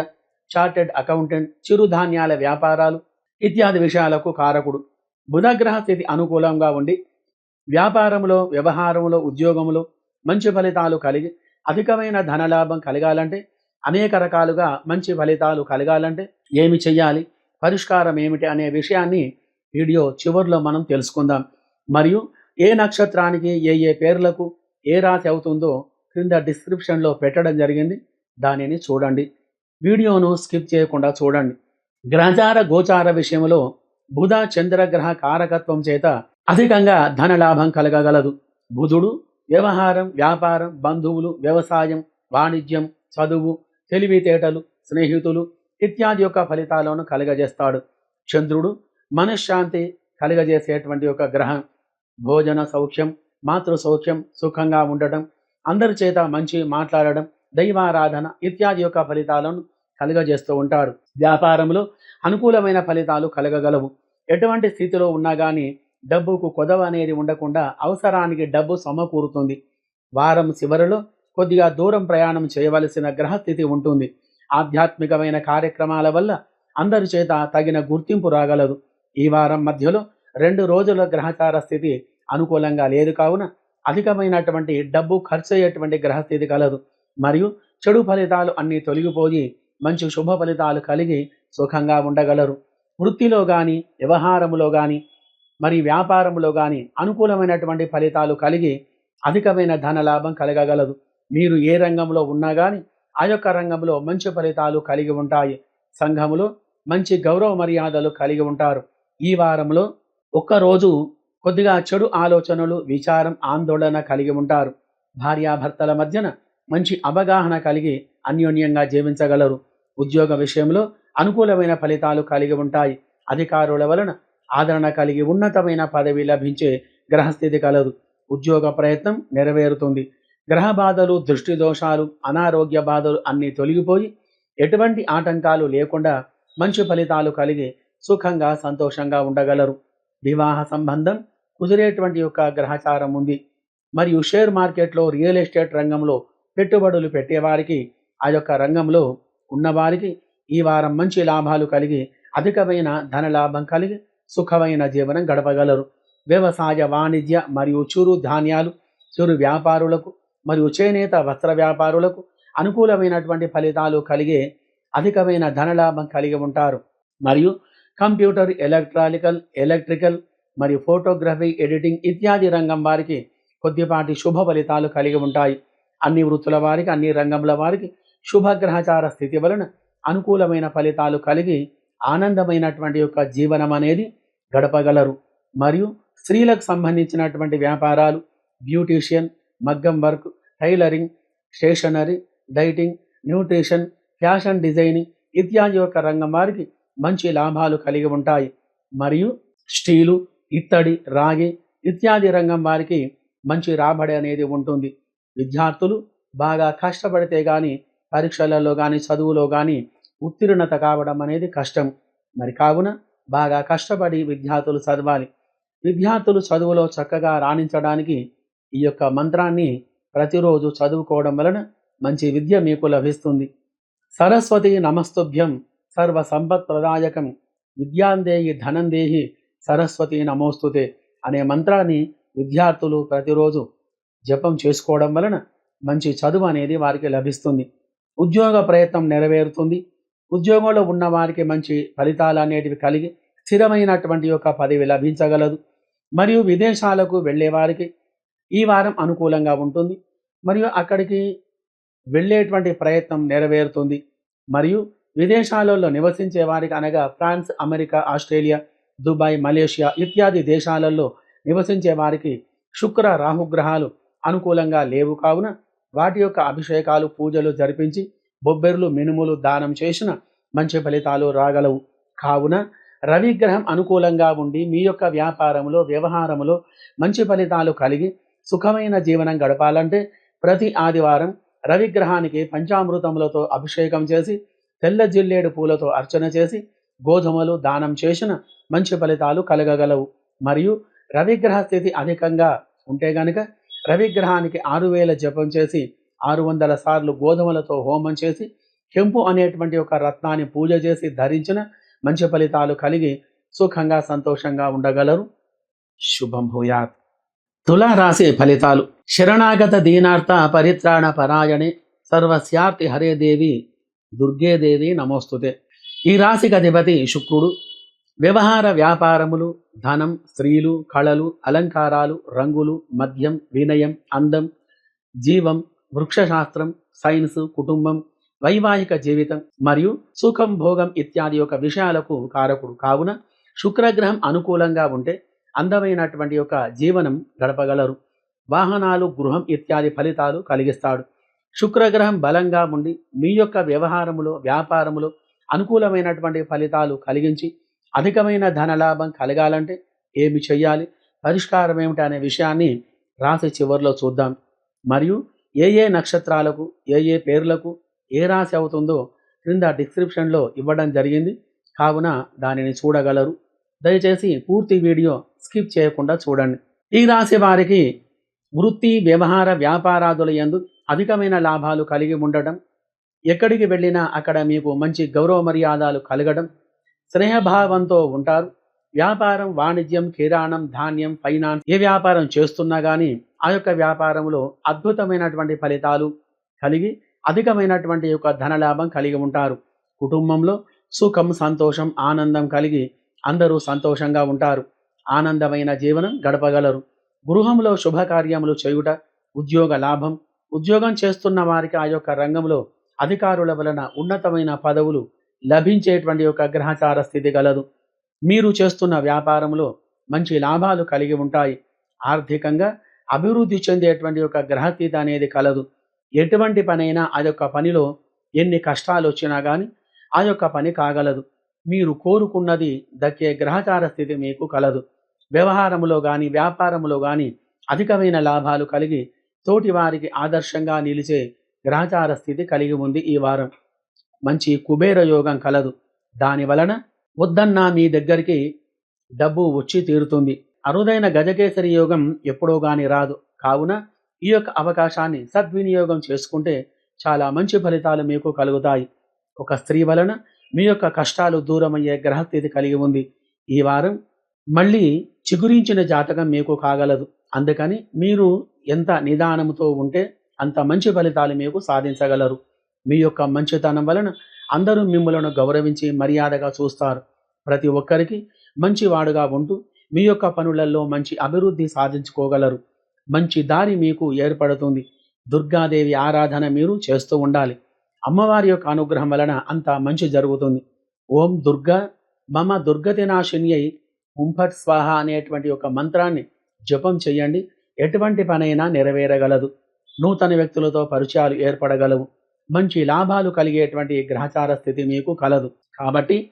చార్టెడ్ అకౌంటెంట్, చిరుధాన్యాల వ్యాపారాలు ఇత్యాది విషయాలకు కారకుడు. బుధగ్రహ స్థితి అనుకూలంగా ఉండి వ్యాపారంలో, వ్యవహారంలో, ఉద్యోగంలో మంచి ఫలితాలు కలిగి అధికమైన ధనలాభం కలగాలంటే, అనేక రకాలుగా మంచి ఫలితాలు కలగాలంటే ఏమి చెయ్యాలి, పరిష్కారం ఏమిటి అనే విషయాన్ని వీడియో చివరిలో మనం తెలుసుకుందాం. మరియు ఏ నక్షత్రానికి ఏ పేర్లకు ఏ రాశి అవుతుందో క్రింద డిస్క్రిప్షన్లో పెట్టడం జరిగింది. దానిని చూడండి. వీడియోను స్కిప్ చేయకుండా చూడండి. గ్రహచార గోచార విషయంలో బుధ చంద్రగ్రహ కారకత్వం చేత అధికంగా ధనలాభం కలగగలదు. బుధుడు వ్యవహారం, వ్యాపారం, బంధువులు, వ్యవసాయం, వాణిజ్యం, చదువు, తెలివితేటలు, స్నేహితులు ఇత్యాది యొక్క ఫలితాలను కలగజేస్తాడు. చంద్రుడు మనశ్శాంతి కలగజేసేటువంటి ఒక గ్రహం. భోజన సౌఖ్యం, మాతృ సౌఖ్యం, సుఖంగా ఉండటం, అందరి చేత మంచి మాట్లాడడం, దైవారాధన ఇత్యాది యొక్క ఫలితాలను కలుగజేస్తూ ఉంటాడు. వ్యాపారంలో అనుకూలమైన ఫలితాలు కలగగలవు. ఎటువంటి స్థితిలో ఉన్నా కానీ డబ్బుకు కొదవ అనేది ఉండకుండా అవసరానికి డబ్బు సమకూరుతుంది. వారం చివరిలో కొద్దిగా దూరం ప్రయాణం చేయవలసిన గ్రహస్థితి ఉంటుంది. ఆధ్యాత్మికమైన కార్యక్రమాల వల్ల అందరి చేత తగిన గుర్తింపు రాగలదు. ఈ వారం మధ్యలో 2 రోజుల గ్రహచార స్థితి అనుకూలంగా లేదు కావున అధికమైనటువంటి డబ్బు ఖర్చు అయ్యేటువంటి గ్రహస్థితి కలదు. మరియు చెడు ఫలితాలు అన్నీ తొలగిపోయి మంచి శుభ ఫలితాలు కలిగి సుఖంగా ఉండగలరు. వృత్తిలో కానీ, వ్యవహారములో కానీ, మరి వ్యాపారంలో కానీ అనుకూలమైనటువంటి ఫలితాలు కలిగి అధికమైన ధనలాభం కలగగలదు. మీరు ఏ రంగంలో ఉన్నా కానీ ఆ యొక్క రంగంలో మంచి ఫలితాలు కలిగి ఉంటాయి. సంఘములో మంచి గౌరవ మర్యాదలు కలిగి ఉంటారు. ఈ వారంలో ఒక్కరోజు కొద్దిగా చెడు ఆలోచనలు, విచారం, ఆందోళన కలిగి ఉంటారు. భార్యాభర్తల మధ్యన మంచి అవగాహన కలిగి అన్యోన్యంగా జీవించగలరు. ఉద్యోగ విషయంలో అనుకూలమైన ఫలితాలు కలిగి ఉంటాయి. అధికారుల వలన ఆదరణ కలిగి ఉన్నతమైన పదవి లభించే గ్రహస్థితి కలదు. ఉద్యోగ ప్రయత్నం నెరవేరుతుంది. గ్రహ బాధలు, దృష్టి దోషాలు, అనారోగ్య బాధలు అన్నీ తొలగిపోయి ఎటువంటి ఆటంకాలు లేకుండా మంచి ఫలితాలు కలిగి సుఖంగా సంతోషంగా ఉండగలరు. వివాహ సంబంధం కుదిరేటువంటి యొక్క గ్రహచారం ఉంది. మరియు షేర్ మార్కెట్లో, రియల్ ఎస్టేట్ రంగంలో పెట్టుబడులు పెట్టేవారికి, ఆ యొక్క రంగంలో ఉన్నవారికి ఈ వారం మంచి లాభాలు కలిగి అధికమైన ధనలాభం కలిగి సుఖమైన జీవనం గడపగలరు. వ్యవసాయ, వాణిజ్య మరియు చిరు ధాన్యాలు, చిరు వ్యాపారులకు మరియు చేనేత వస్త్ర వ్యాపారులకు అనుకూలమైనటువంటి ఫలితాలు కలిగే అధికమైన ధనలాభం కలిగి ఉంటారు. మరియు కంప్యూటర్, ఎలక్ట్రికల్ మరియు ఫోటోగ్రఫీ, ఎడిటింగ్ ఇత్యాది రంగం వారికి కొద్దిపాటి శుభ ఫలితాలు కలిగి ఉంటాయి. అన్ని వృత్తుల వారికి, అన్ని రంగంల వారికి శుభగ్రహచార స్థితి వలన అనుకూలమైన ఫలితాలు కలిగి ఆనందమైనటువంటి యొక్క జీవనం అనేది గడపగలరు. మరియు స్త్రీలకు సంబంధించినటువంటి వ్యాపారాలు, బ్యూటీషియన్, మగ్గం work, tailoring, stationery, dieting, nutrition, fashion designing ఇత్యాది యొక్క రంగం వారికి మంచి లాభాలు కలిగి ఉంటాయి. మరియు స్టీలు, ఇత్తడి, రాగి ఇత్యాది రంగం వారికి మంచి రాబడి అనేది ఉంటుంది. విద్యార్థులు బాగా కష్టపడితే కానీ పరీక్షలలో కానీ, చదువులో కానీ ఉత్తీర్ణత కావడం అనేది కష్టం. మరి కావున బాగా కష్టపడి విద్యార్థులు చదవాలి. విద్యార్థులు చదువులో చక్కగా రాణించడానికి ఈ యొక్క మంత్రాన్ని ప్రతిరోజు చదువుకోవడం వలన మంచి విద్య మీకు లభిస్తుంది. సరస్వతి నమస్తుభ్యం సర్వ సంపత్ ప్రదాయకం విద్యాందేహి ధనందేహి సరస్వతి నమోస్తుతే అనే మంత్రాన్ని విద్యార్థులు ప్రతిరోజు జపం చేసుకోవడం వలన మంచి చదువు అనేది వారికి లభిస్తుంది. ఉద్యోగ ప్రయత్నం నెరవేరుతుంది. ఉద్యోగంలో ఉన్న వారికి మంచి ఫలితాలు అనేటివి కలిగి స్థిరమైనటువంటి యొక్క పదవి లభించగలదు. మరియు విదేశాలకు వెళ్ళే వారికి ఈ వారం అనుకూలంగా ఉంటుంది. మరియు అక్కడికి వెళ్ళేటువంటి ప్రయత్నం నెరవేరుతుంది. మరియు విదేశాలలో నివసించే వారికి అనగా France, America, Australia, Dubai, Malaysia ఇత్యాది దేశాలలో నివసించే వారికి శుక్ర, రాహుగ్రహాలు అనుకూలంగా లేవు కావున వాటి యొక్క అభిషేకాలు, పూజలు జరిపించి బొబ్బెర్లు, మినుములు దానం చేసిన మంచి ఫలితాలు రాగలవు. కావున రవిగ్రహం అనుకూలంగా ఉండి మీ యొక్క వ్యాపారంలో, వ్యవహారంలో మంచి ఫలితాలు కలిగి సుఖమైన జీవనం గడపాలంటే ప్రతి ఆదివారం రవిగ్రహానికి పంచామృతములతో అభిషేకం చేసి, తెల్ల జిల్లేడు పూలతో అర్చన చేసి, గోధుమలు దానం చేసిన మంచి ఫలితాలు కలగగలవు. మరియు రవిగ్రహ స్థితి అధికంగా ఉంటే గనుక రవిగ్రహానికి 6000 జపం చేసి 600 సార్లు గోధుమలతో హోమం చేసి కెంపు అనేటువంటి ఒక రత్నాన్ని పూజ చేసి ధరించిన మంచి ఫలితాలు కలిగి సుఖంగా సంతోషంగా ఉండగలరు. శుభం భూయాత్. తులారాశి ఫలితాలు. శరణాగత దీనార్థ పరిత్రాణ పరాయణే సర్వస్యార్తి హరే దేవి దుర్గే దేవి నమోస్తుతే. ఈ రాశికి అధిపతి శుక్రుడు. వ్యవహార, వ్యాపారములు, ధనం, స్త్రీలు, కళలు, అలంకారాలు, రంగులు, మద్యం, వినయం, అందం, జీవం, వృక్షశాస్త్రం, సైన్స్, కుటుంబం, వైవాహిక జీవితం మరియు సుఖం భోగం ఇత్యాది యొక్క విషయాలకు కారకుడు. కావున శుక్రగ్రహం అనుకూలంగా ఉంటే అందమైనటువంటి యొక్క జీవనం గడపగలరు. వాహనాలు, గృహం ఇత్యాది ఫలితాలు కలిగిస్తాడు. శుక్రగ్రహం బలంగా ఉండి మీ యొక్క వ్యవహారములో, వ్యాపారములో అనుకూలమైనటువంటి ఫలితాలు కలిగించి అధికమైన ధనలాభం కలగాలంటే ఏమి చెయ్యాలి, పరిష్కారం ఏమిటి అనే విషయాన్ని రాశి చివరిలో చూద్దాం. మరియు ఏ ఏ నక్షత్రాలకు, ఏ ఏ పేర్లకు ఏ రాశి అవుతుందో క్రింద డిస్క్రిప్షన్లో ఇవ్వడం జరిగింది. కావున దానిని చూడగలరు. దయచేసి పూర్తి వీడియో స్కిప్ చేయకుండా చూడండి. ఈ రాశి వారికి వృత్తి, వ్యవహార, వ్యాపారాదుల యందు అధికమైన లాభాలు కలిగి ఉండటం, ఎక్కడికి వెళ్ళినా అక్కడ మీకు మంచి గౌరవ మర్యాదలు కలగడం, స్నేహభావంతో ఉంటారు. వ్యాపారం, వాణిజ్యం, కిరాణం, ధాన్యం, ఫైనాన్స్ ఏ వ్యాపారం చేస్తున్నా కానీ ఆ యొక్క వ్యాపారంలో అద్భుతమైనటువంటి ఫలితాలు కలిగి అధికమైనటువంటి యొక్క ధనలాభం కలిగి ఉంటారు. కుటుంబంలో సుఖం, సంతోషం, ఆనందం కలిగి అందరూ సంతోషంగా ఉంటారు. ఆనందమైన జీవనం గడపగలరు. గృహంలో శుభకార్యములు చేయుట, ఉద్యోగ లాభం, ఉద్యోగం చేస్తున్న వారికి ఆ యొక్క రంగంలో అధికారుల వలన ఉన్నతమైన పదవులు లభించేటువంటి యొక్క గ్రహచార స్థితి గలదు. మీరు చేస్తున్న వ్యాపారంలో మంచి లాభాలు కలిగి ఉంటాయి. ఆర్థికంగా అభివృద్ధి చెందేటువంటి యొక్క గ్రహస్థితి అనేది కలదు. ఎటువంటి పనైనా ఆ యొక్క పనిలో ఎన్ని కష్టాలు వచ్చినా కానీ ఆ యొక్క పని కాగలదు. మీరు కోరుకున్నది దక్కే గ్రహచార స్థితి మీకు కలదు. వ్యవహారములో కానీ, వ్యాపారములో కానీ అధికమైన లాభాలు కలిగి తోటి వారికి ఆదర్శంగా నిలిచే గ్రహచార స్థితి కలిగి ఉంది. ఈ వారం మంచి కుబేర యోగం కలదు. దాని వలన వద్దన్నా మీ దగ్గరికి డబ్బు వచ్చి తీరుతుంది. అరుదైన గజకేసరి యోగం ఎప్పుడో గాని రాదు. కావున ఈ యొక్క అవకాశాన్ని సద్వినియోగం చేసుకుంటే చాలా మంచి ఫలితాలు మీకు కలుగుతాయి. ఒక స్త్రీ వలన మీ యొక్క కష్టాలు దూరమయ్యే గ్రహస్థితి కలిగి ఉంది. ఈ వారం మళ్ళీ చిగురించిన జాతకం మీకు కాగలదు. అందుకని మీరు ఎంత నిదానంతో ఉంటే అంత మంచి ఫలితాలు మీకు సాధించగలరు. మీ యొక్క మంచితనం వలన అందరూ మిమ్మలను గౌరవించి మర్యాదగా చూస్తారు. ప్రతి ఒక్కరికి మంచివాడుగా ఉంటూ మీ యొక్క పనులలో మంచి అభివృద్ధి సాధించుకోగలరు. మంచి దారి మీకు ఏర్పడుతుంది. దుర్గాదేవి ఆరాధన మీరు చేస్తూ ఉండాలి. అమ్మవారి యొక్క అనుగ్రహం వలన అంత మంచి జరుగుతుంది. ఓం దుర్గా మమ దుర్గతి నాశిన్యై హుంఫట్ స్వాహ అనేటువంటి ఒక మంత్రాన్ని జపం చేయండి. ఎటువంటి పనైనా నెరవేరగలదు. నూతన వ్యక్తులతో పరిచయాలు ఏర్పడగలవు. మంచి లాభాలు కలిగేటువంటి గ్రహచార స్థితి మీకు కలదు. కాబట్టి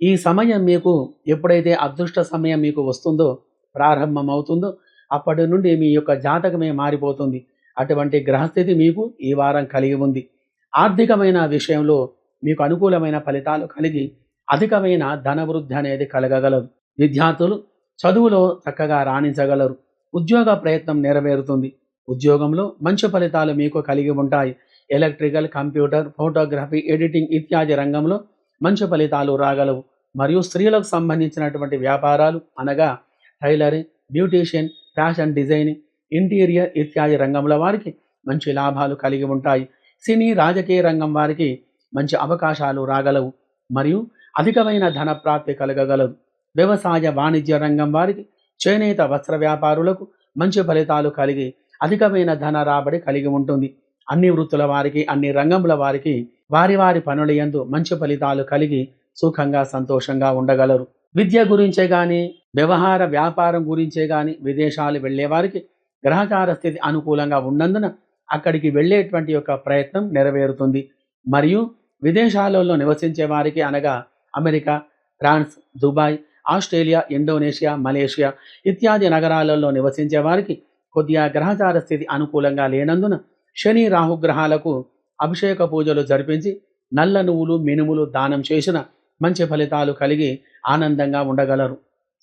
ఈ సమయం మీకు ఎప్పుడైతే అదృష్ట సమయం మీకు వస్తుందో, ప్రారంభమవుతుందో అప్పటి నుండి మీ యొక్క జాతకమే మారిపోతుంది. అటువంటి గ్రహస్థితి మీకు ఈ వారం కలిగి ఉంది. ఆర్థికమైన విషయంలో మీకు అనుకూలమైన ఫలితాలు కలిగి అధికమైన ధనవృద్ధి అనేది కలగగలదు. విద్యార్థులు చదువులో చక్కగా రాణించగలరు. ఉద్యోగ ప్రయత్నం నెరవేరుతుంది. ఉద్యోగంలో మంచి ఫలితాలు మీకు కలిగి ఉంటాయి. ఎలక్ట్రికల్, కంప్యూటర్, ఫోటోగ్రఫీ, ఎడిటింగ్ ఇత్యాది రంగంలో మంచి ఫలితాలు రాగలవు. మరియు స్త్రీలకు సంబంధించినటువంటి వ్యాపారాలు అనగా tailoring, beautician, fashion designing, interior ఇత్యాది రంగంలో వారికి మంచి లాభాలు కలిగి ఉంటాయి. సినీ, రాజకీయ రంగం వారికి మంచి అవకాశాలు రాగలవు. మరియు అధికమైన ధన ప్రాప్తి కలగగలదు. వ్యవసాయ, వాణిజ్య రంగం వారికి, చేనేత వస్త్ర వ్యాపారులకు మంచి ఫలితాలు కలిగి అధికమైన ధన రాబడి కలిగి ఉంటుంది. అన్ని వృత్తుల వారికి, అన్ని రంగముల వారికి వారి వారి పనుల యందు మంచి ఫలితాలు కలిగి సుఖంగా, సంతోషంగా ఉండగలరు. విద్య గురించే కానీ, వ్యవహార వ్యాపారం గురించే కానీ విదేశాలు వెళ్ళే వారికి గ్రహచార స్థితి అనుకూలంగా ఉన్నందున అక్కడికి వెళ్ళేటువంటి యొక్క ప్రయత్నం నెరవేరుతుంది. మరియు విదేశాలలో నివసించే వారికి అనగా America, France, Dubai, Australia, Indonesia, Malaysia ఇత్యాది నగరాలలో నివసించే వారికి కొద్దిగా గ్రహచార స్థితి అనుకూలంగా లేనందున శని, రాహుగ్రహాలకు అభిషేక పూజలు జరిపించి నల్ల నువ్వులు, మినుములు దానం చేసిన మంచి ఫలితాలు కలిగి ఆనందంగా ఉండగలరు.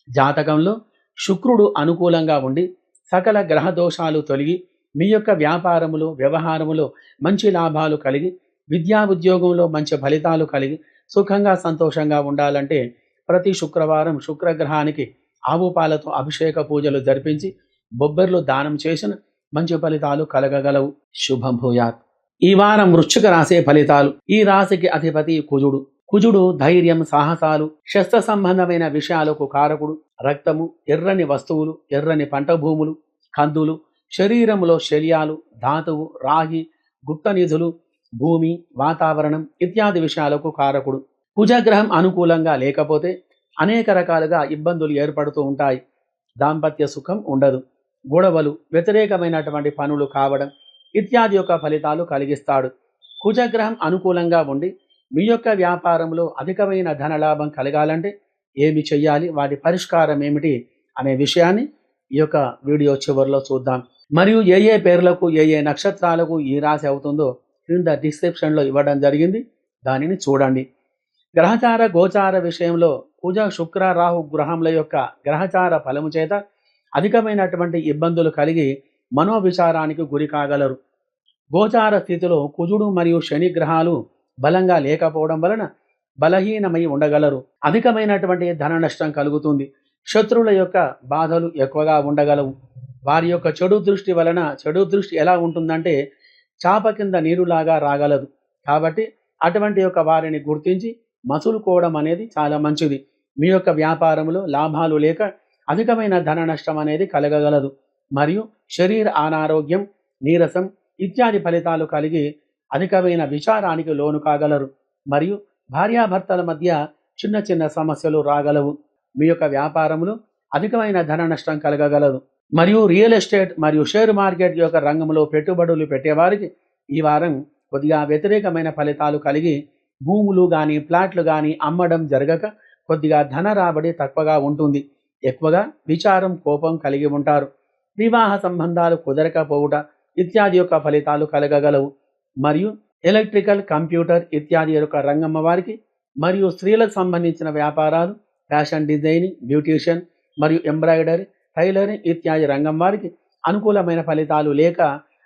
జాతకంలో శుక్రుడు అనుకూలంగా ఉండి సకల గ్రహ దోషాలు తొలగి మీ యొక్క వ్యాపారములో, వ్యవహారములో మంచి లాభాలు కలిగి విద్యా ఉద్యోగంలో మంచి ఫలితాలు కలిగి సుఖంగా, సంతోషంగా ఉండాలంటే ప్రతి శుక్రవారం శుక్రగ్రహానికి ఆవు పాలతో అభిషేక పూజలు జరిపించి బొబ్బర్లు దానం చేసిన మంచి ఫలితాలు కలగగలవు. శుభం భూయాత్. ఈ వారం వృశ్చిక రాశి ఫలితాలు. ఈ రాశికి అధిపతి కుజుడు. కుజుడు ధైర్యం, సాహసాలు, శస్త్ర సంబంధమైన విషయాలకు కారకుడు. రక్తము, ఎర్రని వస్తువులు, ఎర్రని పంట భూములు, కందులు, శరీరంలో శల్యాలు, ధాతువు, రాగి, గుప్త నిధులు, భూమి, వాతావరణం ఇత్యాది విషయాలకు కారకుడు. కుజగ్రహం అనుకూలంగా లేకపోతే అనేక రకాలుగా ఇబ్బందులు ఏర్పడుతూ ఉంటాయి. దాంపత్య సుఖం ఉండదు, గొడవలు, వ్యతిరేకమైనటువంటి పనులు కావడం ఇత్యాది యొక్క ఫలితాలు కలిగిస్తాడు. కుజగ్రహం అనుకూలంగా ఉండి మీ యొక్క వ్యాపారంలో అధికమైన ధనలాభం కలగాలంటే ఏమి చెయ్యాలి, వాటి పరిష్కారం ఏమిటి అనే విషయాన్ని ఈ యొక్క వీడియో చివరిలో చూద్దాం. మరియు ఏ ఏ పేర్లకు ఏ ఏ నక్షత్రాలకు ఈ రాశి అవుతుందో క్రింద డిస్క్రిప్షన్లో ఇవ్వడం జరిగింది, దానిని చూడండి. గ్రహచార గోచార విషయంలో కుజ శుక్ర రాహు గ్రహముల యొక్క గ్రహచార ఫలము చేత అధికమైనటువంటి ఇబ్బందులు కలిగి మనోవిచారానికి గురి కాగలరు. గోచార స్థితిలో కుజుడు మరియు శని గ్రహాలు బలంగా లేకపోవడం వలన బలహీనమై ఉండగలరు. అధికమైనటువంటి ధన నష్టం కలుగుతుంది. శత్రువుల యొక్క బాధలు ఎక్కువగా ఉండగలవు. వారి యొక్క చెడు దృష్టి వలన, చెడు దృష్టి ఎలా ఉంటుందంటే చాప కింద నీరులాగా రాగలదు. కాబట్టి అటువంటి యొక్క వారిని గుర్తించి మసులుకోవడం అనేది చాలా మంచిది. మీ యొక్క వ్యాపారంలో లాభాలు లేక అధికమైన ధన నష్టం అనేది కలగగలదు. మరియు శరీర అనారోగ్యం, నీరసం ఇత్యాది ఫలితాలు కలిగి అధికమైన విచారానికి లోను కాగలరు. మరియు భార్యాభర్తల మధ్య చిన్న చిన్న సమస్యలు రాగలవు. మీ యొక్క వ్యాపారంలో అధికమైన ధన నష్టం కలగగలదు. మరియు రియల్ ఎస్టేట్ మరియు షేర్ మార్కెట్ యొక్క రంగంలో పెట్టుబడులు పెట్టేవారికి ఈ వారం కొద్దిగా వ్యతిరేకమైన ఫలితాలు కలిగి భూములు కానీ ప్లాట్లు కానీ అమ్మడం జరగక కొద్దిగా ధన రాబడి తక్కువగా ఉంటుంది. ఎక్కువగా విచారం, కోపం కలిగి ఉంటారు. వివాహ సంబంధాలు కుదరకపోవుట ఇత్యాది యొక్క ఫలితాలు కలగగలవు. మరియు ఎలక్ట్రికల్, కంప్యూటర్ ఇత్యాది యొక్క రంగం వారికి మరియు స్త్రీలకు సంబంధించిన వ్యాపారాలు, ఫ్యాషన్ డిజైనింగ్, బ్యూటీషియన్ మరియు ఎంబ్రాయిడరీ, టైలరింగ్ ఇత్యాది రంగం వారికి అనుకూలమైన ఫలితాలు లేక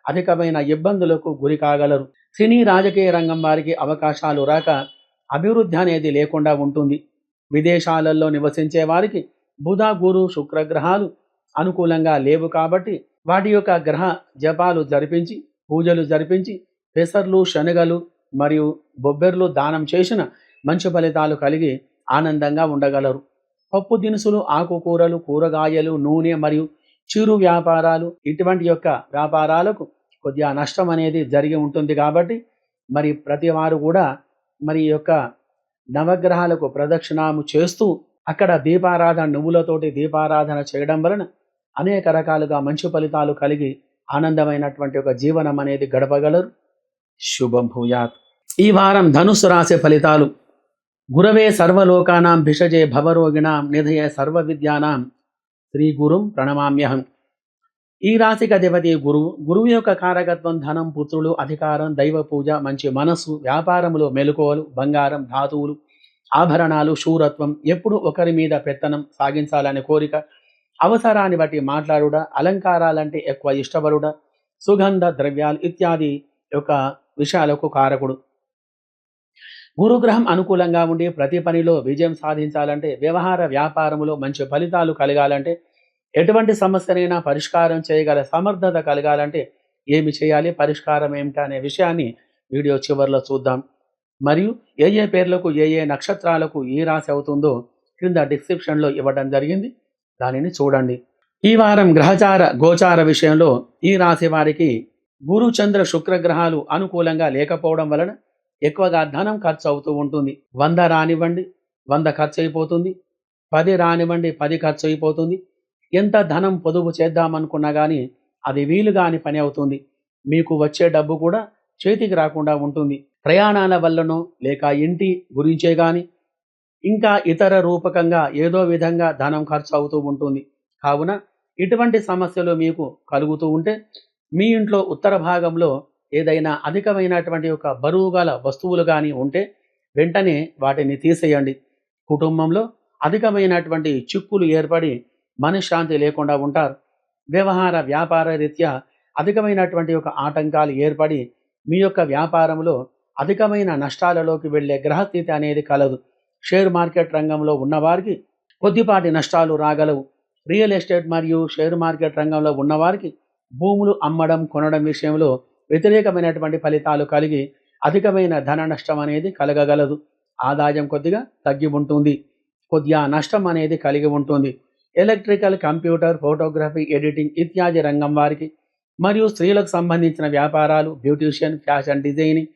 అధికమైన ఇబ్బందులకు గురి కాగలరు. సినీ రాజకీయ రంగం వారికి అవకాశాలు రాక అభివృద్ధి అనేది లేకుండా ఉంటుంది. విదేశాలలో నివసించే వారికి బుధ, గురు, శుక్ర గ్రహాలు అనుకూలంగా లేవు కాబట్టి వాటి యొక్క గ్రహ జపాలు జరిపించి, పూజలు జరిపించి, పెసర్లు, శనగలు మరియు బొబ్బెర్లు దానం చేసిన మంచి ఫలితాలు కలిగి ఆనందంగా ఉండగలరు. పప్పు దినుసులు, ఆకుకూరలు, కూరగాయలు, నూనె మరియు చిరు వ్యాపారాలు ఇటువంటి యొక్క వ్యాపారాలకు కొద్దిగా నష్టం అనేది జరిగి ఉంటుంది. కాబట్టి మరి ప్రతి వారు కూడా మరి యొక్క నవగ్రహాలకు ప్రదక్షిణాము చేస్తూ అక్కడ దీపారాధన, నువ్వులతోటి దీపారాధన చేయడం వలన అనేక రకాలుగా మంచి ఫలితాలు కలిగి ఆనందమైనటువంటి ఒక జీవనం అనేది గడపగలరు. శుభం భూయాత్. ఈ వారం ధనుస్సు రాశి ఫలితాలు. గురవే సర్వలోకానాం భిషజే భవరోగిణాం నిధయే సర్వ విద్యానాం శ్రీ గురుం ప్రణమామ్యహం. ఈ రాశికి అధిపతి గురువు. గురువు యొక్క కారకత్వం ధనం, పుత్రులు, అధికారం, దైవ పూజ, మంచి మనస్సు, వ్యాపారములో మెలకువలు, బంగారం, ధాతువులు, ఆభరణాలు, శూరత్వం, ఎప్పుడు ఒకరి మీద పెత్తనం సాగించాలనే కోరిక, అవసరాన్ని బట్టి మాట్లాడుట, అలంకారాలంటే ఎక్కువ ఇష్టపడుట, సుగంధ ద్రవ్యాలు ఇత్యాది యొక్క విషయాలకు కారకుడు. గురుగ్రహం అనుకూలంగా ఉండి ప్రతి పనిలో విజయం సాధించాలంటే, వ్యవహార వ్యాపారములో మంచి ఫలితాలు కలగాలంటే, ఎటువంటి సమస్యనైనా పరిష్కారం చేయగల సమర్థత కలగాలంటే ఏమి చేయాలి, పరిష్కారం ఏమిటి అనే విషయాన్ని వీడియో చివరిలో చూద్దాం. మరియు ఏ ఏ పేర్లకు ఏ ఏ నక్షత్రాలకు ఈ రాశి అవుతుందో క్రింద డిస్క్రిప్షన్లో ఇవ్వడం జరిగింది, దానిని చూడండి. ఈ వారం గ్రహచార గోచార విషయంలో ఈ రాశి వారికి గురు, చంద్ర, శుక్ర గ్రహాలు అనుకూలంగా లేకపోవడం వలన ఎక్కువగా ధనం ఖర్చు అవుతూ ఉంటుంది. 100 రానివ్వండి 100 ఖర్చు అయిపోతుంది, 10 రానివ్వండి 10 ఖర్చు అయిపోతుంది. ఎంత ధనం పొదుపు చేద్దామనుకున్నా కానీ అది వీలు కాని పని అవుతుంది. మీకు వచ్చే డబ్బు కూడా చేతికి రాకుండా ఉంటుంది. ప్రయాణాల వల్లనో లేక ఇంటి గురించే కానీ ఇంకా ఇతర రూపకంగా ఏదో విధంగా ధనం ఖర్చు అవుతూ ఉంటుంది. కావున ఇటువంటి సమస్యలు మీకు కలుగుతూ ఉంటే మీ ఇంట్లో ఉత్తర భాగంలో ఏదైనా అధికమైనటువంటి ఒక బరువు గల వస్తువులు కానీ ఉంటే వెంటనే వాటిని తీసేయండి. కుటుంబంలో అధికమైనటువంటి చిక్కులు ఏర్పడి మనశ్శాంతి లేకుండా ఉంటారు. వ్యవహార వ్యాపార రీత్యా అధికమైనటువంటి ఒక ఆటంకాలు ఏర్పడి మీ యొక్క వ్యాపారంలో అధికమైన నష్టాలలోకి వెళ్ళే గ్రహస్థితి అనేది కలదు. షేర్ మార్కెట్ రంగంలో ఉన్నవారికి కొద్దిపాటి నష్టాలు రాగలవు. రియల్ ఎస్టేట్ మరియు షేర్ మార్కెట్ రంగంలో ఉన్నవారికి భూములు అమ్మడం, కొనడం విషయంలో వ్యతిరేకమైనటువంటి ఫలితాలు కలిగి అధికమైన ధన నష్టం అనేది కలగగలదు. ఆదాయం కొద్దిగా తగ్గి ఉంటుంది, కొద్దిగా నష్టం అనేది కలిగి ఉంటుంది. ఎలక్ట్రికల్, కంప్యూటర్, ఫోటోగ్రఫీ, ఎడిటింగ్ ఇత్యాది రంగం వారికి మరియు స్త్రీలకు సంబంధించిన వ్యాపారాలు, బ్యూటీషియన్, ఫ్యాషన్ డిజైనింగ్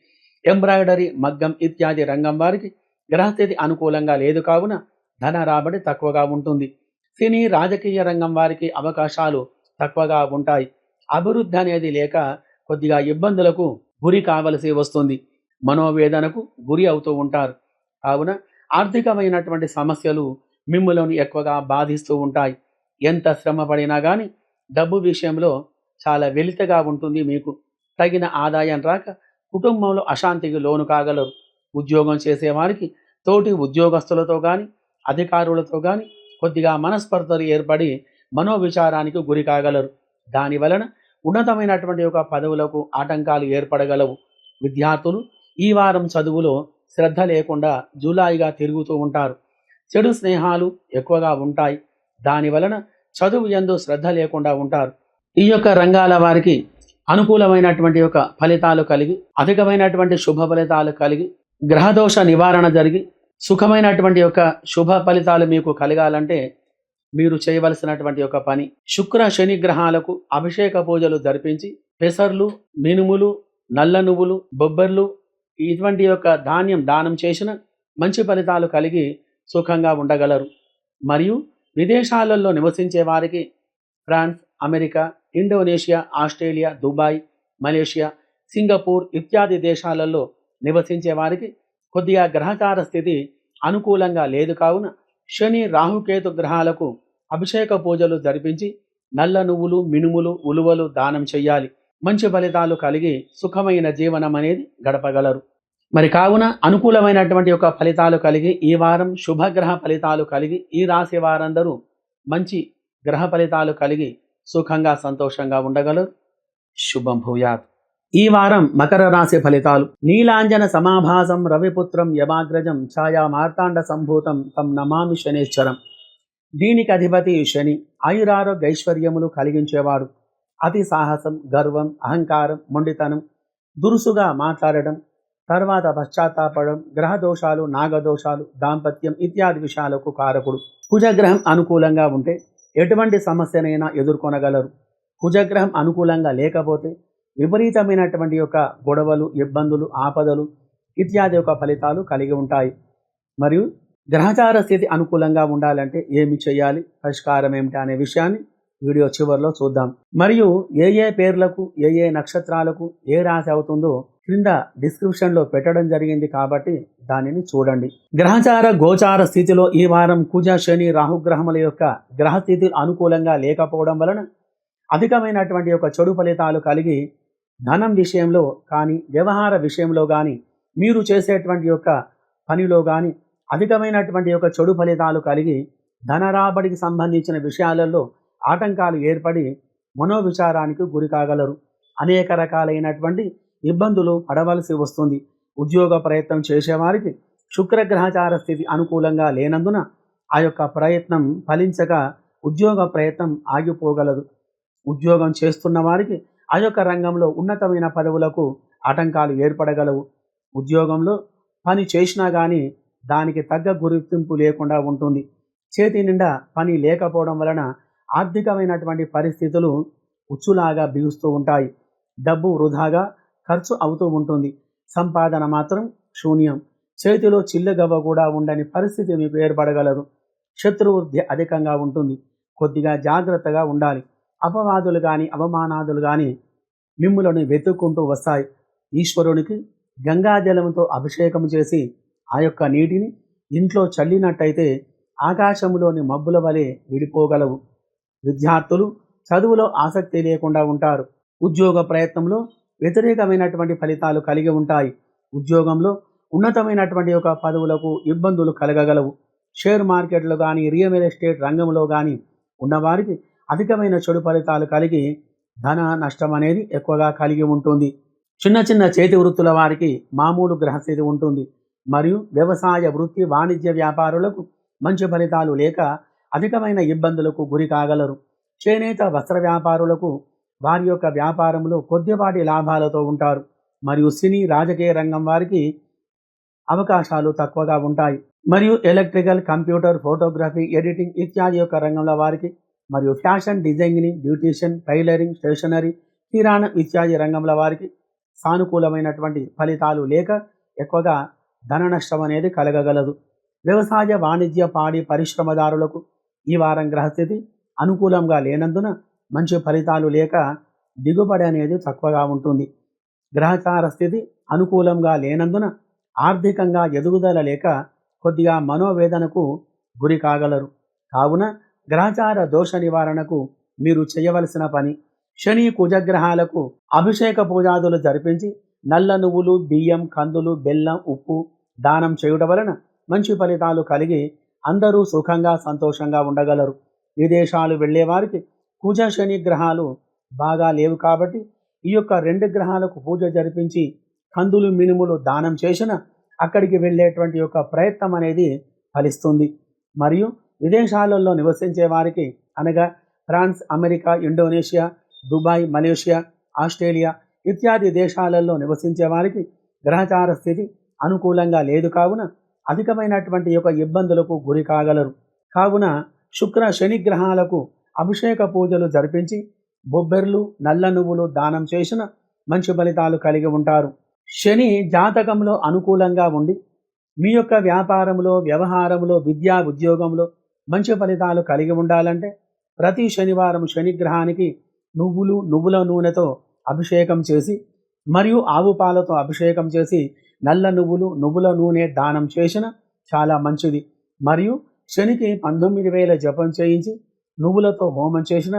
ఎంబ్రాయిడరీ, మగ్గం ఇత్యాది రంగం వారికి గ్రహస్థితి అనుకూలంగా లేదు కావున ధన రాబడి తక్కువగా ఉంటుంది. సినీ, రాజకీయ రంగం వారికి అవకాశాలు తక్కువగా ఉంటాయి. అభివృద్ధి అనేది లేక కొద్దిగా ఇబ్బందులకు గురి కావలసి వస్తుంది. మనోవేదనకు గురి అవుతూ ఉంటారు. కావున ఆర్థికమైనటువంటి సమస్యలు మిమ్ములను ఎక్కువగా బాధిస్తూ ఉంటాయి. ఎంత శ్రమ పడినా కానీ డబ్బు విషయంలో చాలా వెలితగా ఉంటుంది. మీకు తగిన ఆదాయం రాక కుటుంబంలో అశాంతికి లోను కాగలరు. ఉద్యోగం చేసేవారికి తోటి ఉద్యోగస్తులతో కానీ అధికారులతో కానీ కొద్దిగా మనస్పర్ధలు ఏర్పడి మనోవిచారానికి గురి కాగలరు. దాని వలన ఉన్నతమైనటువంటి ఒక పదవులకు ఆటంకాలు ఏర్పడగలవు. విద్యార్థులు ఈ వారం చదువులో శ్రద్ధ లేకుండా జూలాయిగా తిరుగుతూ ఉంటారు. చెడు స్నేహాలు ఎక్కువగా ఉంటాయి. దాని వలన చదువు యందు శ్రద్ధ లేకుండా ఉంటారు. ఈ యొక్క రంగాల వారికి అనుకూలమైనటువంటి యొక్క ఫలితాలు కలిగి అధికమైనటువంటి శుభ ఫలితాలు కలిగి గ్రహదోష నివారణ జరిగి సుఖమైనటువంటి యొక్క శుభ ఫలితాలు మీకు కలగాలంటే మీరు చేయవలసినటువంటి ఒక పని, శుక్ర శని గ్రహాలకు అభిషేక పూజలు జరిపించి పెసర్లు, మినుములు, నల్ల నువ్వులు, బొబ్బర్లు ఇటువంటి యొక్క ధాన్యం దానం చేసిన మంచి ఫలితాలు కలిగి సుఖంగా ఉండగలరు. మరియు విదేశాలలో నివసించే వారికి France, America, Indonesia, Australia, Dubai, Malaysia, Singapore ఇత్యాది దేశాలలో నివసించే వారికి కొద్దిగా గ్రహచార స్థితి అనుకూలంగా లేదు కావున శని, రాహుకేతు గ్రహాలకు అభిషేక పూజలు జరిపించి నల్ల నువ్వులు, మినుములు, ఉలువలు దానం చెయ్యాలి. మంచి ఫలితాలు కలిగి సుఖమైన జీవనం అనేది గడపగలరు. మరి కావున అనుకూలమైనటువంటి యొక్క ఫలితాలు కలిగి ఈ వారం శుభగ్రహ ఫలితాలు కలిగి ఈ రాశి వారందరూ మంచి గ్రహ ఫలితాలు కలిగి సుఖంగా సంతోషంగా ఉండగలరు. శుభం భూయాత్. ఈ వారం మకర రాశి ఫలితాలు. నీలాంజన సమాభాసం రవిపుత్రం యమాగ్రజం ఛాయా మార్తాండ సంభూతం తం నమామి శనేశ్వరం. దీనికి అధిపతి శని. ఆయురారోగ్య ఐశ్వర్యములు కలిగించేవాడు. అతి సాహసం, గర్వం, అహంకారం, మొండితనం, దురుసుగా మాట్లాడడం, తర్వాత పశ్చాత్తాపడం, గ్రహదోషాలు, నాగదోషాలు, దాంపత్యం ఇత్యాది విషయాలకు కారకుడు. కుజగ్రహం అనుకూలంగా ఉంటే ఎటువంటి సమస్యనైనా ఎదుర్కొనగలరు. కుజగ్రహం అనుకూలంగా లేకపోతే విపరీతమైనటువంటి యొక్క గొడవలు, ఇబ్బందులు, ఆపదలు ఇత్యాది యొక్క ఫలితాలు కలిగి ఉంటాయి. మరియు గ్రహచార స్థితి అనుకూలంగా ఉండాలంటే ఏమి చేయాలి, పరిష్కారం ఏమిటి అనే విషయాన్ని వీడియో చివరిలో చూద్దాం. మరియు ఏ పేర్లకు ఏ నక్షత్రాలకు ఏ రాశి అవుతుందో క్రింద డిస్క్రిప్షన్లో పెట్టడం జరిగింది కాబట్టి దానిని చూడండి. గ్రహచార గోచార స్థితిలో ఈ వారం కుజ, శని, రాహుగ్రహముల యొక్క గ్రహస్థితి అనుకూలంగా లేకపోవడం వలన అధికమైనటువంటి యొక్క చెడు ఫలితాలు కలిగి ధనం విషయంలో కానీ వ్యవహార విషయంలో కానీ మీరు చేసేటువంటి యొక్క పనిలో కానీ అధికమైనటువంటి యొక్క చెడు ఫలితాలు కలిగి ధన రాబడికి సంబంధించిన విషయాలలో ఆటంకాలు ఏర్పడి మనోవిచారానికి గురి కాగలరు. అనేక రకాలైనటువంటి ఇబ్బందులు పడవలసి వస్తుంది. ఉద్యోగ ప్రయత్నం చేసేవారికి శుక్రగ్రహచార స్థితి అనుకూలంగా లేనందున ఆ యొక్క ప్రయత్నం ఫలించక ఉద్యోగ ప్రయత్నం ఆగిపోగలదు. ఉద్యోగం చేస్తున్న వారికి ఆ యొక్క రంగంలో ఉన్నతమైన పదవులకు ఆటంకాలు ఏర్పడగలవు. ఉద్యోగంలో పని చేసినా కానీ దానికి తగ్గ గుర్తింపు లేకుండా ఉంటుంది. చేతి నిండా పని లేకపోవడం వలన ఆర్థికమైనటువంటి పరిస్థితులు ఉచ్చులాగా బిగుస్తూ ఉంటాయి. డబ్బు వృధాగా ఖర్చు అవుతూ ఉంటుంది. సంపాదన మాత్రం శూన్యం. చేతిలో చిల్లుగవ్వ కూడా ఉండని పరిస్థితి మీకు ఏర్పడగలదు. శత్రువృద్ధి అధికంగా ఉంటుంది. కొద్దిగా జాగ్రత్తగా ఉండాలి. అపవాదులు కానీ అవమానాదులు కానీ మిమ్ములను వెతుక్కుంటూ వస్తాయి. ఈశ్వరునికి గంగాజలంతో అభిషేకం చేసి ఆ యొక్క నీటిని ఇంట్లో చల్లినట్టయితే ఆకాశంలోని మబ్బుల వలె విడిపోగలవు. విద్యార్థులు చదువులో ఆసక్తి లేకుండా ఉంటారు. ఉద్యోగ ప్రయత్నంలో వ్యతిరేకమైనటువంటి ఫలితాలు కలిగి ఉంటాయి. ఉద్యోగంలో ఉన్నతమైనటువంటి యొక్క పదవులకు ఇబ్బందులు కలగగలవు. షేర్ మార్కెట్లు కానీ రియల్ ఎస్టేట్ రంగంలో కానీ ఉన్నవారికి అధికమైన చెడు ఫలితాలు కలిగి ధన నష్టం అనేది ఎక్కువగా కలిగి ఉంటుంది. చిన్న చిన్న చేతి వృత్తుల వారికి మామూలు గ్రహస్థితి ఉంటుంది. మరియు వ్యవసాయ, వృత్తి, వాణిజ్య వ్యాపారులకు మంచి ఫలితాలు లేక అధికమైన ఇబ్బందులకు గురి కాగలరు. చేనేత వస్త్ర వ్యాపారులకు వారి యొక్క వ్యాపారంలో కొద్దిపాటి లాభాలతో ఉంటారు. మరియు సినీ, రాజకీయ రంగం వారికి అవకాశాలు తక్కువగా ఉంటాయి. మరియు ఎలక్ట్రికల్, కంప్యూటర్, ఫోటోగ్రఫీ, ఎడిటింగ్ ఇత్యాది యొక్క రంగంలో వారికి మరియు fashion designing, beautician, tailoring, stationery, కిరాణా ఇత్యాది రంగంలో వారికి సానుకూలమైనటువంటి ఫలితాలు లేక ఎక్కువగా ధన నష్టం అనేది కలగగలదు. వ్యవసాయ వాణిజ్య పాడి పరిశ్రమదారులకు ఈ వారం గ్రహస్థితి అనుకూలంగా లేనందున మంచి ఫలితాలు లేక దిగుబడి అనేది తక్కువగా ఉంటుంది. గ్రహచార స్థితి అనుకూలంగా లేనందున ఆర్థికంగా ఎదుగుదల లేక కొద్దిగా మనోవేదనకు గురి కాగలరు. కావున గ్రహచార దోష నివారణకు మీరు చేయవలసిన పని, శని కుజగ్రహాలకు అభిషేక పూజాదులు జరిపించి నల్ల నువ్వులు, బియ్యం, కందులు, బెల్లం, ఉప్పు దానం చేయుట వలన మంచి ఫలితాలు కలిగి అందరూ సుఖంగా సంతోషంగా ఉండగలరు. విదేశాలు వెళ్ళే వారికి కుజ శని గ్రహాలు బాగా లేవు కాబట్టి ఈ యొక్క 2 గ్రహాలకు పూజ జరిపించి కందులు, మినుములు దానం చేసిన అక్కడికి వెళ్ళేటువంటి యొక్క ప్రయత్నం అనేది ఫలిస్తుంది. మరియు విదేశాలలో నివసించే వారికి అనగా France, America, Indonesia, Dubai, Malaysia, Australia ఇత్యాది దేశాలలో నివసించే వారికి గ్రహచార స్థితి అనుకూలంగా లేదు కావున అధికమైనటువంటి యొక్క ఇబ్బందులకు గురి కాగలరు. కావున శుక్ర శని గ్రహాలకు అభిషేక పూజలు జరిపించి బొబ్బెర్లు, నల్ల నువ్వులు దానం చేసిన మంచి ఫలితాలు కలిగి ఉంటారు. శని జాతకంలో అనుకూలంగా ఉండి మీ యొక్క వ్యాపారంలో, వ్యవహారంలో, విద్యా ఉద్యోగంలో మంచి ఫలితాలు కలిగి ఉండాలంటే ప్రతి శనివారం శనిగ్రహానికి నువ్వుల నూనెతో అభిషేకం చేసి మరియు ఆవు పాలతో అభిషేకం చేసి నల్ల నువ్వుల నూనె దానం చేసిన చాలా మంచిది. మరియు శనికి 19,000 జపం చేయించి నువ్వులతో హోమం చేసిన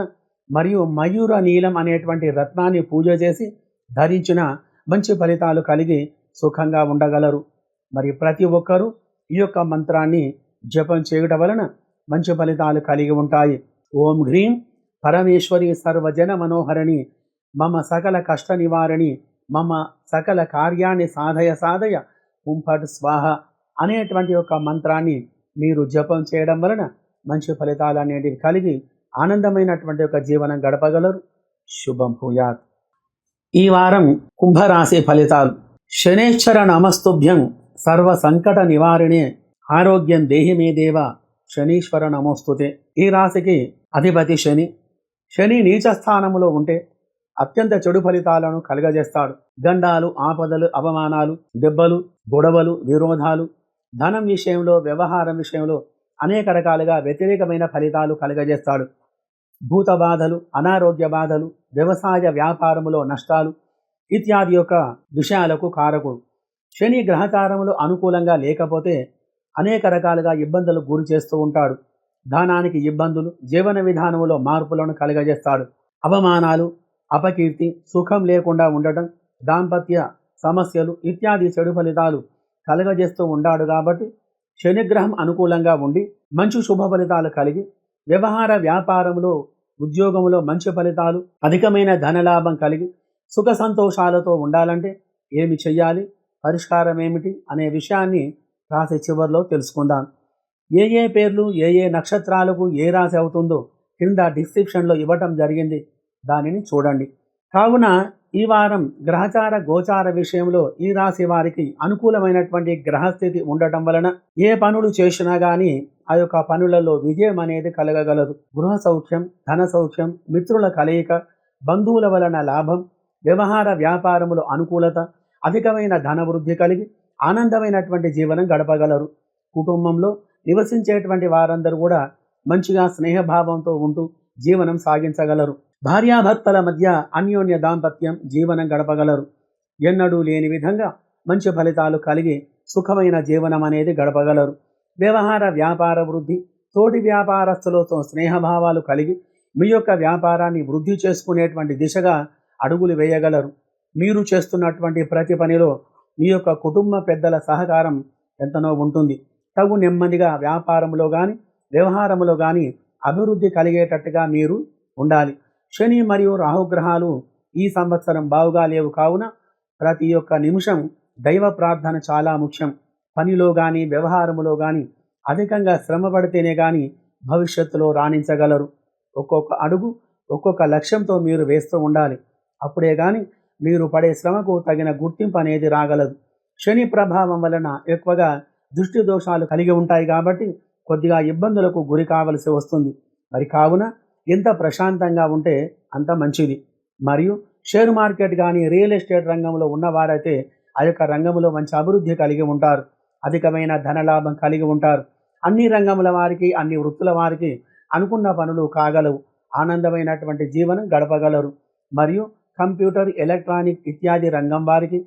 మరియు మయూర నీలం అనేటువంటి రత్నాన్ని పూజ చేసి ధరించిన మంచి ఫలితాలు కలిగి సుఖంగా ఉండగలరు. మరి ప్రతి ఒక్కరూ ఈ యొక్క మంత్రాన్ని జపం చేయడం వలన మంచి ఫలితాలు కలిగి ఉంటాయి. ఓం హ్రీం పరమేశ్వరి సర్వజన మనోహరిణి మమ సకల కష్ట నివారణి మమ సకల కార్యాన్ని సాధయ కుంఫట్ స్వాహ అనేటువంటి యొక్క మంత్రాన్ని మీరు జపం చేయడం వలన మంచి ఫలితాలు అనేటివి కలిగి ఆనందమైనటువంటి ఒక జీవనం గడపగలరు. శుభం భూయాత్. ఈ వారం కుంభరాశి ఫలితాలు. శనేశ్వర నమస్తుభ్యం సర్వ సంకట నివారిణే ఆరోగ్యం దేహి మే దేవ శనీశ్వర నమోస్తుతే. ఈ రాశికి అధిపతి శని. శని నీచ స్థానంలో ఉంటే అత్యంత చెడు ఫలితాలను కలుగజేస్తాడు. గండాలు, ఆపదలు, అవమానాలు, దెబ్బలు, గొడవలు, విరోధాలు, ధనం విషయంలో, వ్యవహారం విషయంలో అనేక రకాలుగా వ్యతిరేకమైన ఫలితాలు కలుగజేస్తాడు. భూత బాధలు, అనారోగ్య బాధలు, వ్యవసాయ వ్యాపారములో నష్టాలు ఇత్యాది యొక్క విషయాలకు కారకుడు. శని గ్రహచారములు అనుకూలంగా లేకపోతే అనేక రకాలుగా ఇబ్బందులకు గురి చేస్తూ ఉంటాడు. ధనానికి ఇబ్బందులు, జీవన విధానంలో మార్పులను కలుగజేస్తాడు. అవమానాలు, అపకీర్తి, సుఖం లేకుండా ఉండటం, దాంపత్య సమస్యలు ఇత్యాది చెడు ఫలితాలు కలుగజేస్తూ ఉంటాడు. కాబట్టి శనిగ్రహం అనుకూలంగా ఉండి మంచి శుభ ఫలితాలు కలిగి వ్యవహార వ్యాపారంలో, ఉద్యోగంలో మంచి ఫలితాలు, అధికమైన ధనలాభం కలిగి సుఖ సంతోషాలతో ఉండాలంటే ఏమి చెయ్యాలి, పరిష్కారం ఏమిటి అనే విషయాన్ని రాశి చివరిలో తెలుసుకుందాం. ఏ పేర్లు ఏ నక్షత్రాలకు ఏ రాశి అవుతుందో కింద డిస్క్రిప్షన్లో ఇవ్వటం జరిగింది, దానిని చూడండి. కావున ఈ వారం గ్రహచార గోచార విషయంలో ఈ రాశి వారికి అనుకూలమైనటువంటి గ్రహస్థితి ఉండటం వలన ఏ పనులు చేసినా కానీ ఆ యొక్క పనులలో విజయం అనేది కలగగలదు. గృహ సౌఖ్యం, ధన సౌఖ్యం, మిత్రుల కలయిక, బంధువుల వలన లాభం, వ్యవహార వ్యాపారములో అనుకూలత, అధికమైన ధన వృద్ధి కలిగి ఆనందమైనటువంటి జీవనం గడపగలరు. కుటుంబంలో నివసించేటువంటి వారందరూ కూడా మంచిగా స్నేహభావంతో ఉంటూ జీవనం సాగించగలరు. భార్యాభర్తల మధ్య అన్యోన్య దాంపత్యం జీవనం గడపగలరు. ఎన్నడూ లేని విధంగా మంచి ఫలితాలు కలిగి సుఖమైన జీవనం అనేది గడపగలరు. వ్యవహార వ్యాపార వృద్ధి, తోటి వ్యాపారస్తులతో స్నేహభావాలు కలిగి మీ యొక్క వ్యాపారాన్ని వృద్ధి చేసుకునేటువంటి దిశగా అడుగులు వేయగలరు. మీరు చేస్తున్నటువంటి ప్రతి పనిలో మీ యొక్క కుటుంబ పెద్దల సహకారం ఎంతనో ఉంటుంది. తగు నెమ్మదిగా వ్యాపారంలో కానీ వ్యవహారంలో కానీ అభివృద్ధి కలిగేటట్టుగా మీరు ఉండాలి. శని మరియు రాహుగ్రహాలు ఈ సంవత్సరం బాగుగా లేవు కావున ప్రతి ఒక్క నిమిషం దైవ ప్రార్థన చాలా ముఖ్యం. పనిలో కానీ వ్యవహారములో కానీ అధికంగా శ్రమ పడితేనే కానీ భవిష్యత్తులో రాణించగలరు. ఒక్కొక్క అడుగు ఒక్కొక్క లక్ష్యంతో మీరు వేస్తూ ఉండాలి. అప్పుడే కానీ మీరు పడే శ్రమకు తగిన గుర్తింపు అనేది రాగలదు. శని ప్రభావం వలన ఎక్కువగా దృష్టి దోషాలు కలిగి ఉంటాయి కాబట్టి కొద్దిగా ఇబ్బందులకు గురి కావలసి వస్తుంది. మరి కావున ఎంత ప్రశాంతంగా ఉంటే అంత మంచిది. మరియు షేర్ మార్కెట్ కానీ రియల్ ఎస్టేట్ రంగంలో ఉన్నవారైతే ఆ యొక్క రంగంలో మంచి అభివృద్ధి కలిగి ఉంటారు, అధికమైన ధనలాభం కలిగి ఉంటారు. అన్ని రంగముల వారికి, అన్ని వృత్తుల వారికి అనుకున్న పనులు కాగలవు, ఆనందమైనటువంటి జీవనం గడపగలరు. మరియు కంప్యూటర్, ఎలక్ట్రానిక్ ఇత్యాది రంగం వారికి,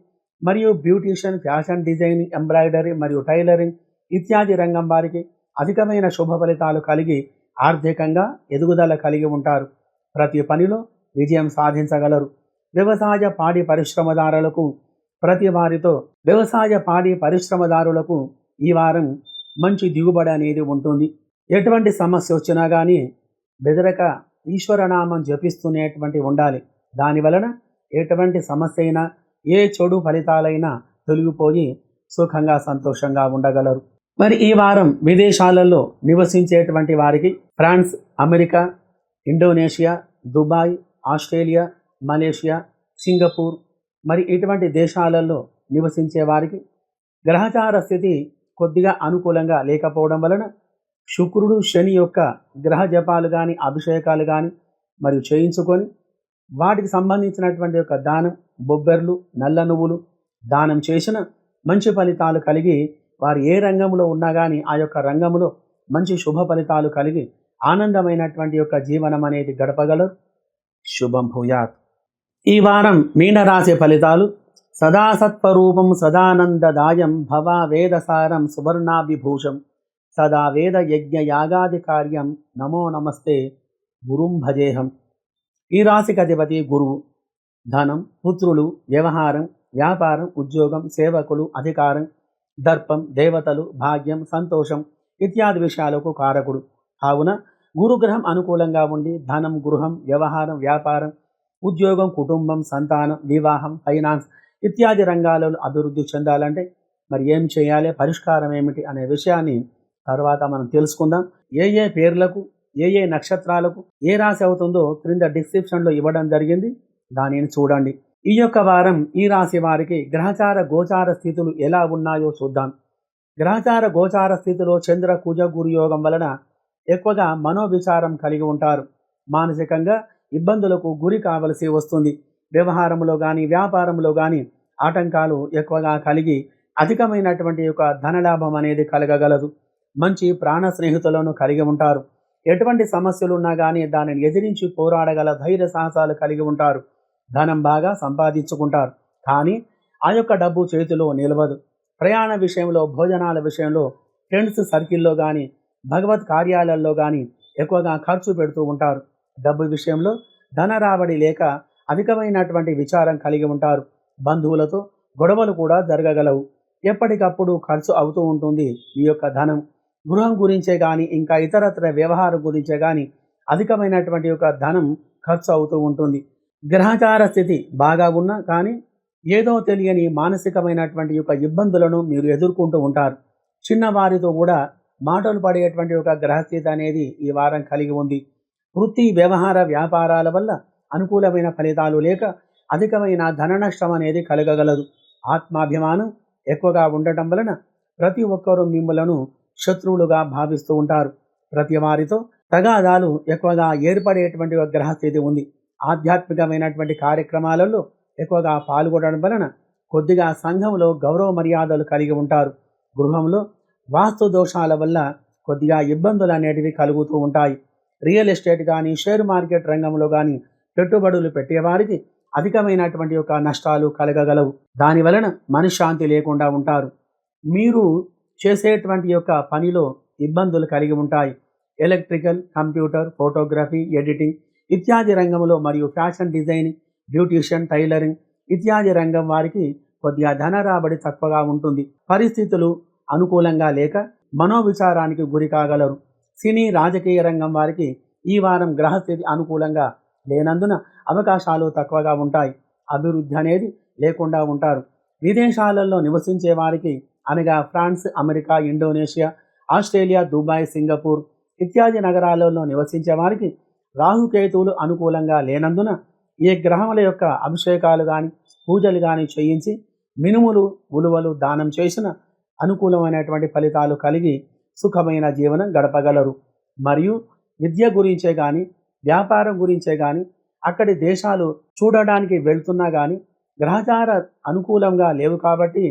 మరియు బ్యూటీషియన్, ఫ్యాషన్ డిజైన్, ఎంబ్రాయిడరీ మరియు టైలరింగ్ ఇత్యాది రంగం వారికి అధికమైన శుభ ఫలితాలు కలిగి ఆర్థికంగా ఎదుగుదల కలిగి ఉంటారు. ప్రతి పనిలో విజయం సాధించగలరు. వ్యవసాయ పాడి పరిశ్రమదారులకు ఈ వారం మంచి దిగుబడి అనేది ఉంటుంది. ఎటువంటి సమస్య వచ్చినా కానీ బెదరక ఈశ్వరనామం జపిస్తూనేటువంటి ఉండాలి. దానివలన ఎటువంటి సమస్య అయినా, ఏ చెడు ఫలితాలైనా తొలగిపోయి సుఖంగా సంతోషంగా ఉండగలరు. మరి ఈ వారం విదేశాలలో నివసించేటువంటి వారికి France, America, Indonesia, Dubai, Australia, Malaysia, Singapore మరి ఇటువంటి దేశాలలో నివసించే వారికి గ్రహచార స్థితి కొద్దిగా అనుకూలంగా లేకపోవడం వలన శుక్రుడు, శని యొక్క గ్రహ జపాలు కానీ, అభిషేకాలు కానీ మరియు చేయించుకొని వాటికి సంబంధించినటువంటి యొక్క దానం, బొబ్బెర్లు, నల్ల నువ్వులు దానం చేసిన మంచి ఫలితాలు కలిగి వారు ఏ రంగంలో ఉన్నా కానీ ఆ యొక్క రంగంలో మంచి శుభ ఫలితాలు కలిగి ఆనందమైనటువంటి యొక్క జీవనం అనేది గడపగలరు. శుభం భూయాత్. ఈ వారం మీనరాశి ఫలితాలు. సదా సత్వరూపం సదానందదాయం భవ వేదసారం సువర్ణాభిభూషం సదా వేద యజ్ఞ యాగాది కార్యం నమో నమస్తే గురుం భజేహం. ఈ రాశికి అధిపతి గురువు. ధనం, పుత్రులు, వ్యవహారం, వ్యాపారం, ఉద్యోగం, సేవకులు, అధికారం, దర్పం, దేవతలు, భాగ్యం, సంతోషం ఇత్యాది విషయాలకు కారకుడు. కావున గురుగ్రహం అనుకూలంగా ఉండి ధనం, గృహం, వ్యవహారం, వ్యాపారం, ఉద్యోగం, కుటుంబం, సంతానం, వివాహం, ఫైనాన్స్ ఇత్యాది రంగాలలో అభివృద్ధి చెందాలంటే మరి ఏం చేయాలి, పరిష్కారం ఏమిటి అనే విషయాన్ని తర్వాత మనం తెలుసుకుందాం. ఏ ఏ పేర్లకు, ఏ ఏ నక్షత్రాలకు ఏ రాశి అవుతుందో క్రింద డిస్క్రిప్షన్లో ఇవ్వడం జరిగింది, దానిని చూడండి. ఈ యొక్క వారం ఈ రాశి వారికి గ్రహచార గోచార స్థితులు ఎలా ఉన్నాయో చూద్దాం. గ్రహచార గోచార స్థితిలో చంద్ర, కుజ, గురు యోగం వలన ఎక్కువగా మనోవిచారం కలిగి ఉంటారు. మానసికంగా ఇబ్బందులకు గురి కావలసి వస్తుంది. వ్యవహారంలో కానీ, వ్యాపారంలో కానీ ఆటంకాలు ఎక్కువగా కలిగి అధికమైనటువంటి యొక్క ధనలాభం అనేది కలగగలదు. మంచి ప్రాణ స్నేహితులను కలిగి ఉంటారు. ఎటువంటి సమస్యలు ఉన్నా కానీ దానిని ఎదిరించి పోరాడగల ధైర్య సాహసాలు కలిగి ఉంటారు. ధనం బాగా సంపాదించుకుంటారు, కానీ ఆ యొక్క డబ్బు చేతిలో నిలవదు. ప్రయాణ విషయంలో, భోజనాల విషయంలో, ఫ్రెండ్స్ సర్కిల్లో కానీ, భగవత్ కార్యాలయాల్లో కానీ ఎక్కువగా ఖర్చు పెడుతూ ఉంటారు. డబ్బు విషయంలో ధన రాబడి లేక అధికమైనటువంటి విచారం కలిగి ఉంటారు. బంధువులతో గొడవలు కూడా జరగగలవు. ఎప్పటికప్పుడు ఖర్చు అవుతూ ఉంటుంది ఈ యొక్క ధనం. గృహం గురించే కానీ, ఇంకా ఇతరత్ర వ్యవహారం గురించే కానీ అధికమైనటువంటి యొక్క ధనం ఖర్చు అవుతూ ఉంటుంది. గ్రహచార స్థితి బాగా ఉన్నా కానీ ఏదో తెలియని మానసికమైనటువంటి యొక్క ఇబ్బందులను మీరు ఎదుర్కొంటూ ఉంటారు. చిన్నవారితో కూడా మాటలు పడేటువంటి ఒక గ్రహస్థితి అనేది ఈ వారం కలిగి ఉంది. వృత్తి, వ్యవహార, వ్యాపారాల వల్ల అనుకూలమైన ఫలితాలు లేక అధికమైన ధన నష్టం అనేది కలగగలదు. ఆత్మాభిమానం ఎక్కువగా ఉండటం వలన ప్రతి ఒక్కరూ మిమ్మలను శత్రువులుగా భావిస్తూ ఉంటారు. ప్రతి వారితో తగాదాలు ఎక్కువగా ఏర్పడేటువంటి ఒక గ్రహస్థితి ఉంది. ఆధ్యాత్మికమైనటువంటి కార్యక్రమాలలో ఎక్కువగా పాల్గొనడం వలన కొద్దిగా సంఘంలో గౌరవ మర్యాదలు కలిగి ఉంటారు. గృహంలో వాస్తు దోషాల వల్ల కొద్దిగా ఇబ్బందులు అనేటివి కలుగుతూ ఉంటాయి. రియల్ ఎస్టేట్ కానీ, షేర్ మార్కెట్ రంగంలో కానీ పెట్టుబడులు పెట్టేవారికి అధికమైనటువంటి యొక్క నష్టాలు కలగగలవు. దాని వలన మనశ్శాంతి లేకుండా ఉంటారు. మీరు చేసేటువంటి యొక్క పనిలో ఇబ్బందులు కలిగి ఉంటాయి. ఎలక్ట్రికల్, కంప్యూటర్, ఫోటోగ్రఫీ, ఎడిటింగ్ ఇత్యాది రంగంలో మరియు ఫ్యాషన్ డిజైనింగ్, బ్యూటీషియన్, టైలరింగ్ ఇత్యాది రంగం వారికి కొద్దిగా ధన రాబడి తక్కువగా ఉంటుంది. పరిస్థితులు అనుకూలంగా లేక మనోవిచారానికి గురి కాగలరు. సినీ, రాజకీయ రంగం వారికి ఈ వారం గ్రహస్థితి అనుకూలంగా లేనందున అవకాశాలు తక్కువగా ఉంటాయి. అభివృద్ధి అనేది లేకుండా ఉంటారు. విదేశాలలో నివసించే వారికి అనగా France, America, Indonesia, Australia, Dubai, Singapore ఇత్యాది నగరాలలో నివసించే వారికి రాహుకేతువులు అనుకూలంగా లేనందున ఏ గ్రహముల యొక్క అభిషేకాలు కానీ, పూజలు కానీ చేయించి మినుములు, ఉలువలు దానం చేసిన అనుకూలమైనటువంటి ఫలితాలు కలిగి సుఖమైన జీవనం గడపగలరు. మరియు విద్య గురించే కానీ, వ్యాపారం గురించే కానీ అక్కడి దేశాలు చూడడానికి వెళ్తున్నా కానీ గ్రహచార అనుకూలంగా లేవు కాబట్టి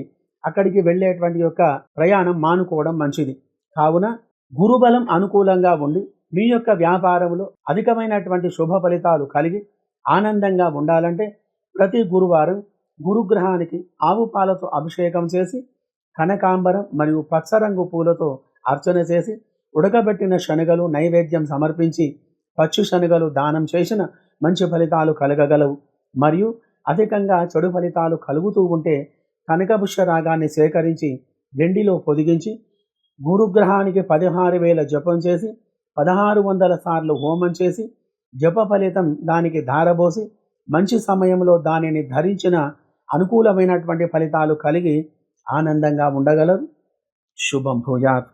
అక్కడికి వెళ్ళేటువంటి యొక్క ప్రయాణం మానుకోవడం మంచిది. కావున గురుబలం అనుకూలంగా ఉండి మీ యొక్క వ్యాపారంలో అధికమైనటువంటి శుభ ఫలితాలు కలిగి ఆనందంగా ఉండాలంటే ప్రతి గురువారం గురుగ్రహానికి ఆవు పాలతో అభిషేకం చేసి కనకాంబరం మరియు పచ్చరంగు పూలతో అర్చన చేసి ఉడకబెట్టిన శనగలు నైవేద్యం సమర్పించి పచ్చి శనగలు దానం చేసిన మంచి ఫలితాలు కలగగలవు. మరియు అధికంగా చెడు ఫలితాలు కలుగుతూ ఉంటే కనకపుష్య రాగాన్ని సేకరించి వెండిలో పొదిగించి గురుగ్రహానికి 16,000 జపం చేసి 1600 సార్లు హోమం చేసి జప ఫలితం దానికి ధారబోసి మంచి సమయంలో దానిని ధరించిన అనుకూలమైనటువంటి ఫలితాలు కలిగి ఆనందంగా ఉండగలరు. శుభం భూయాత్.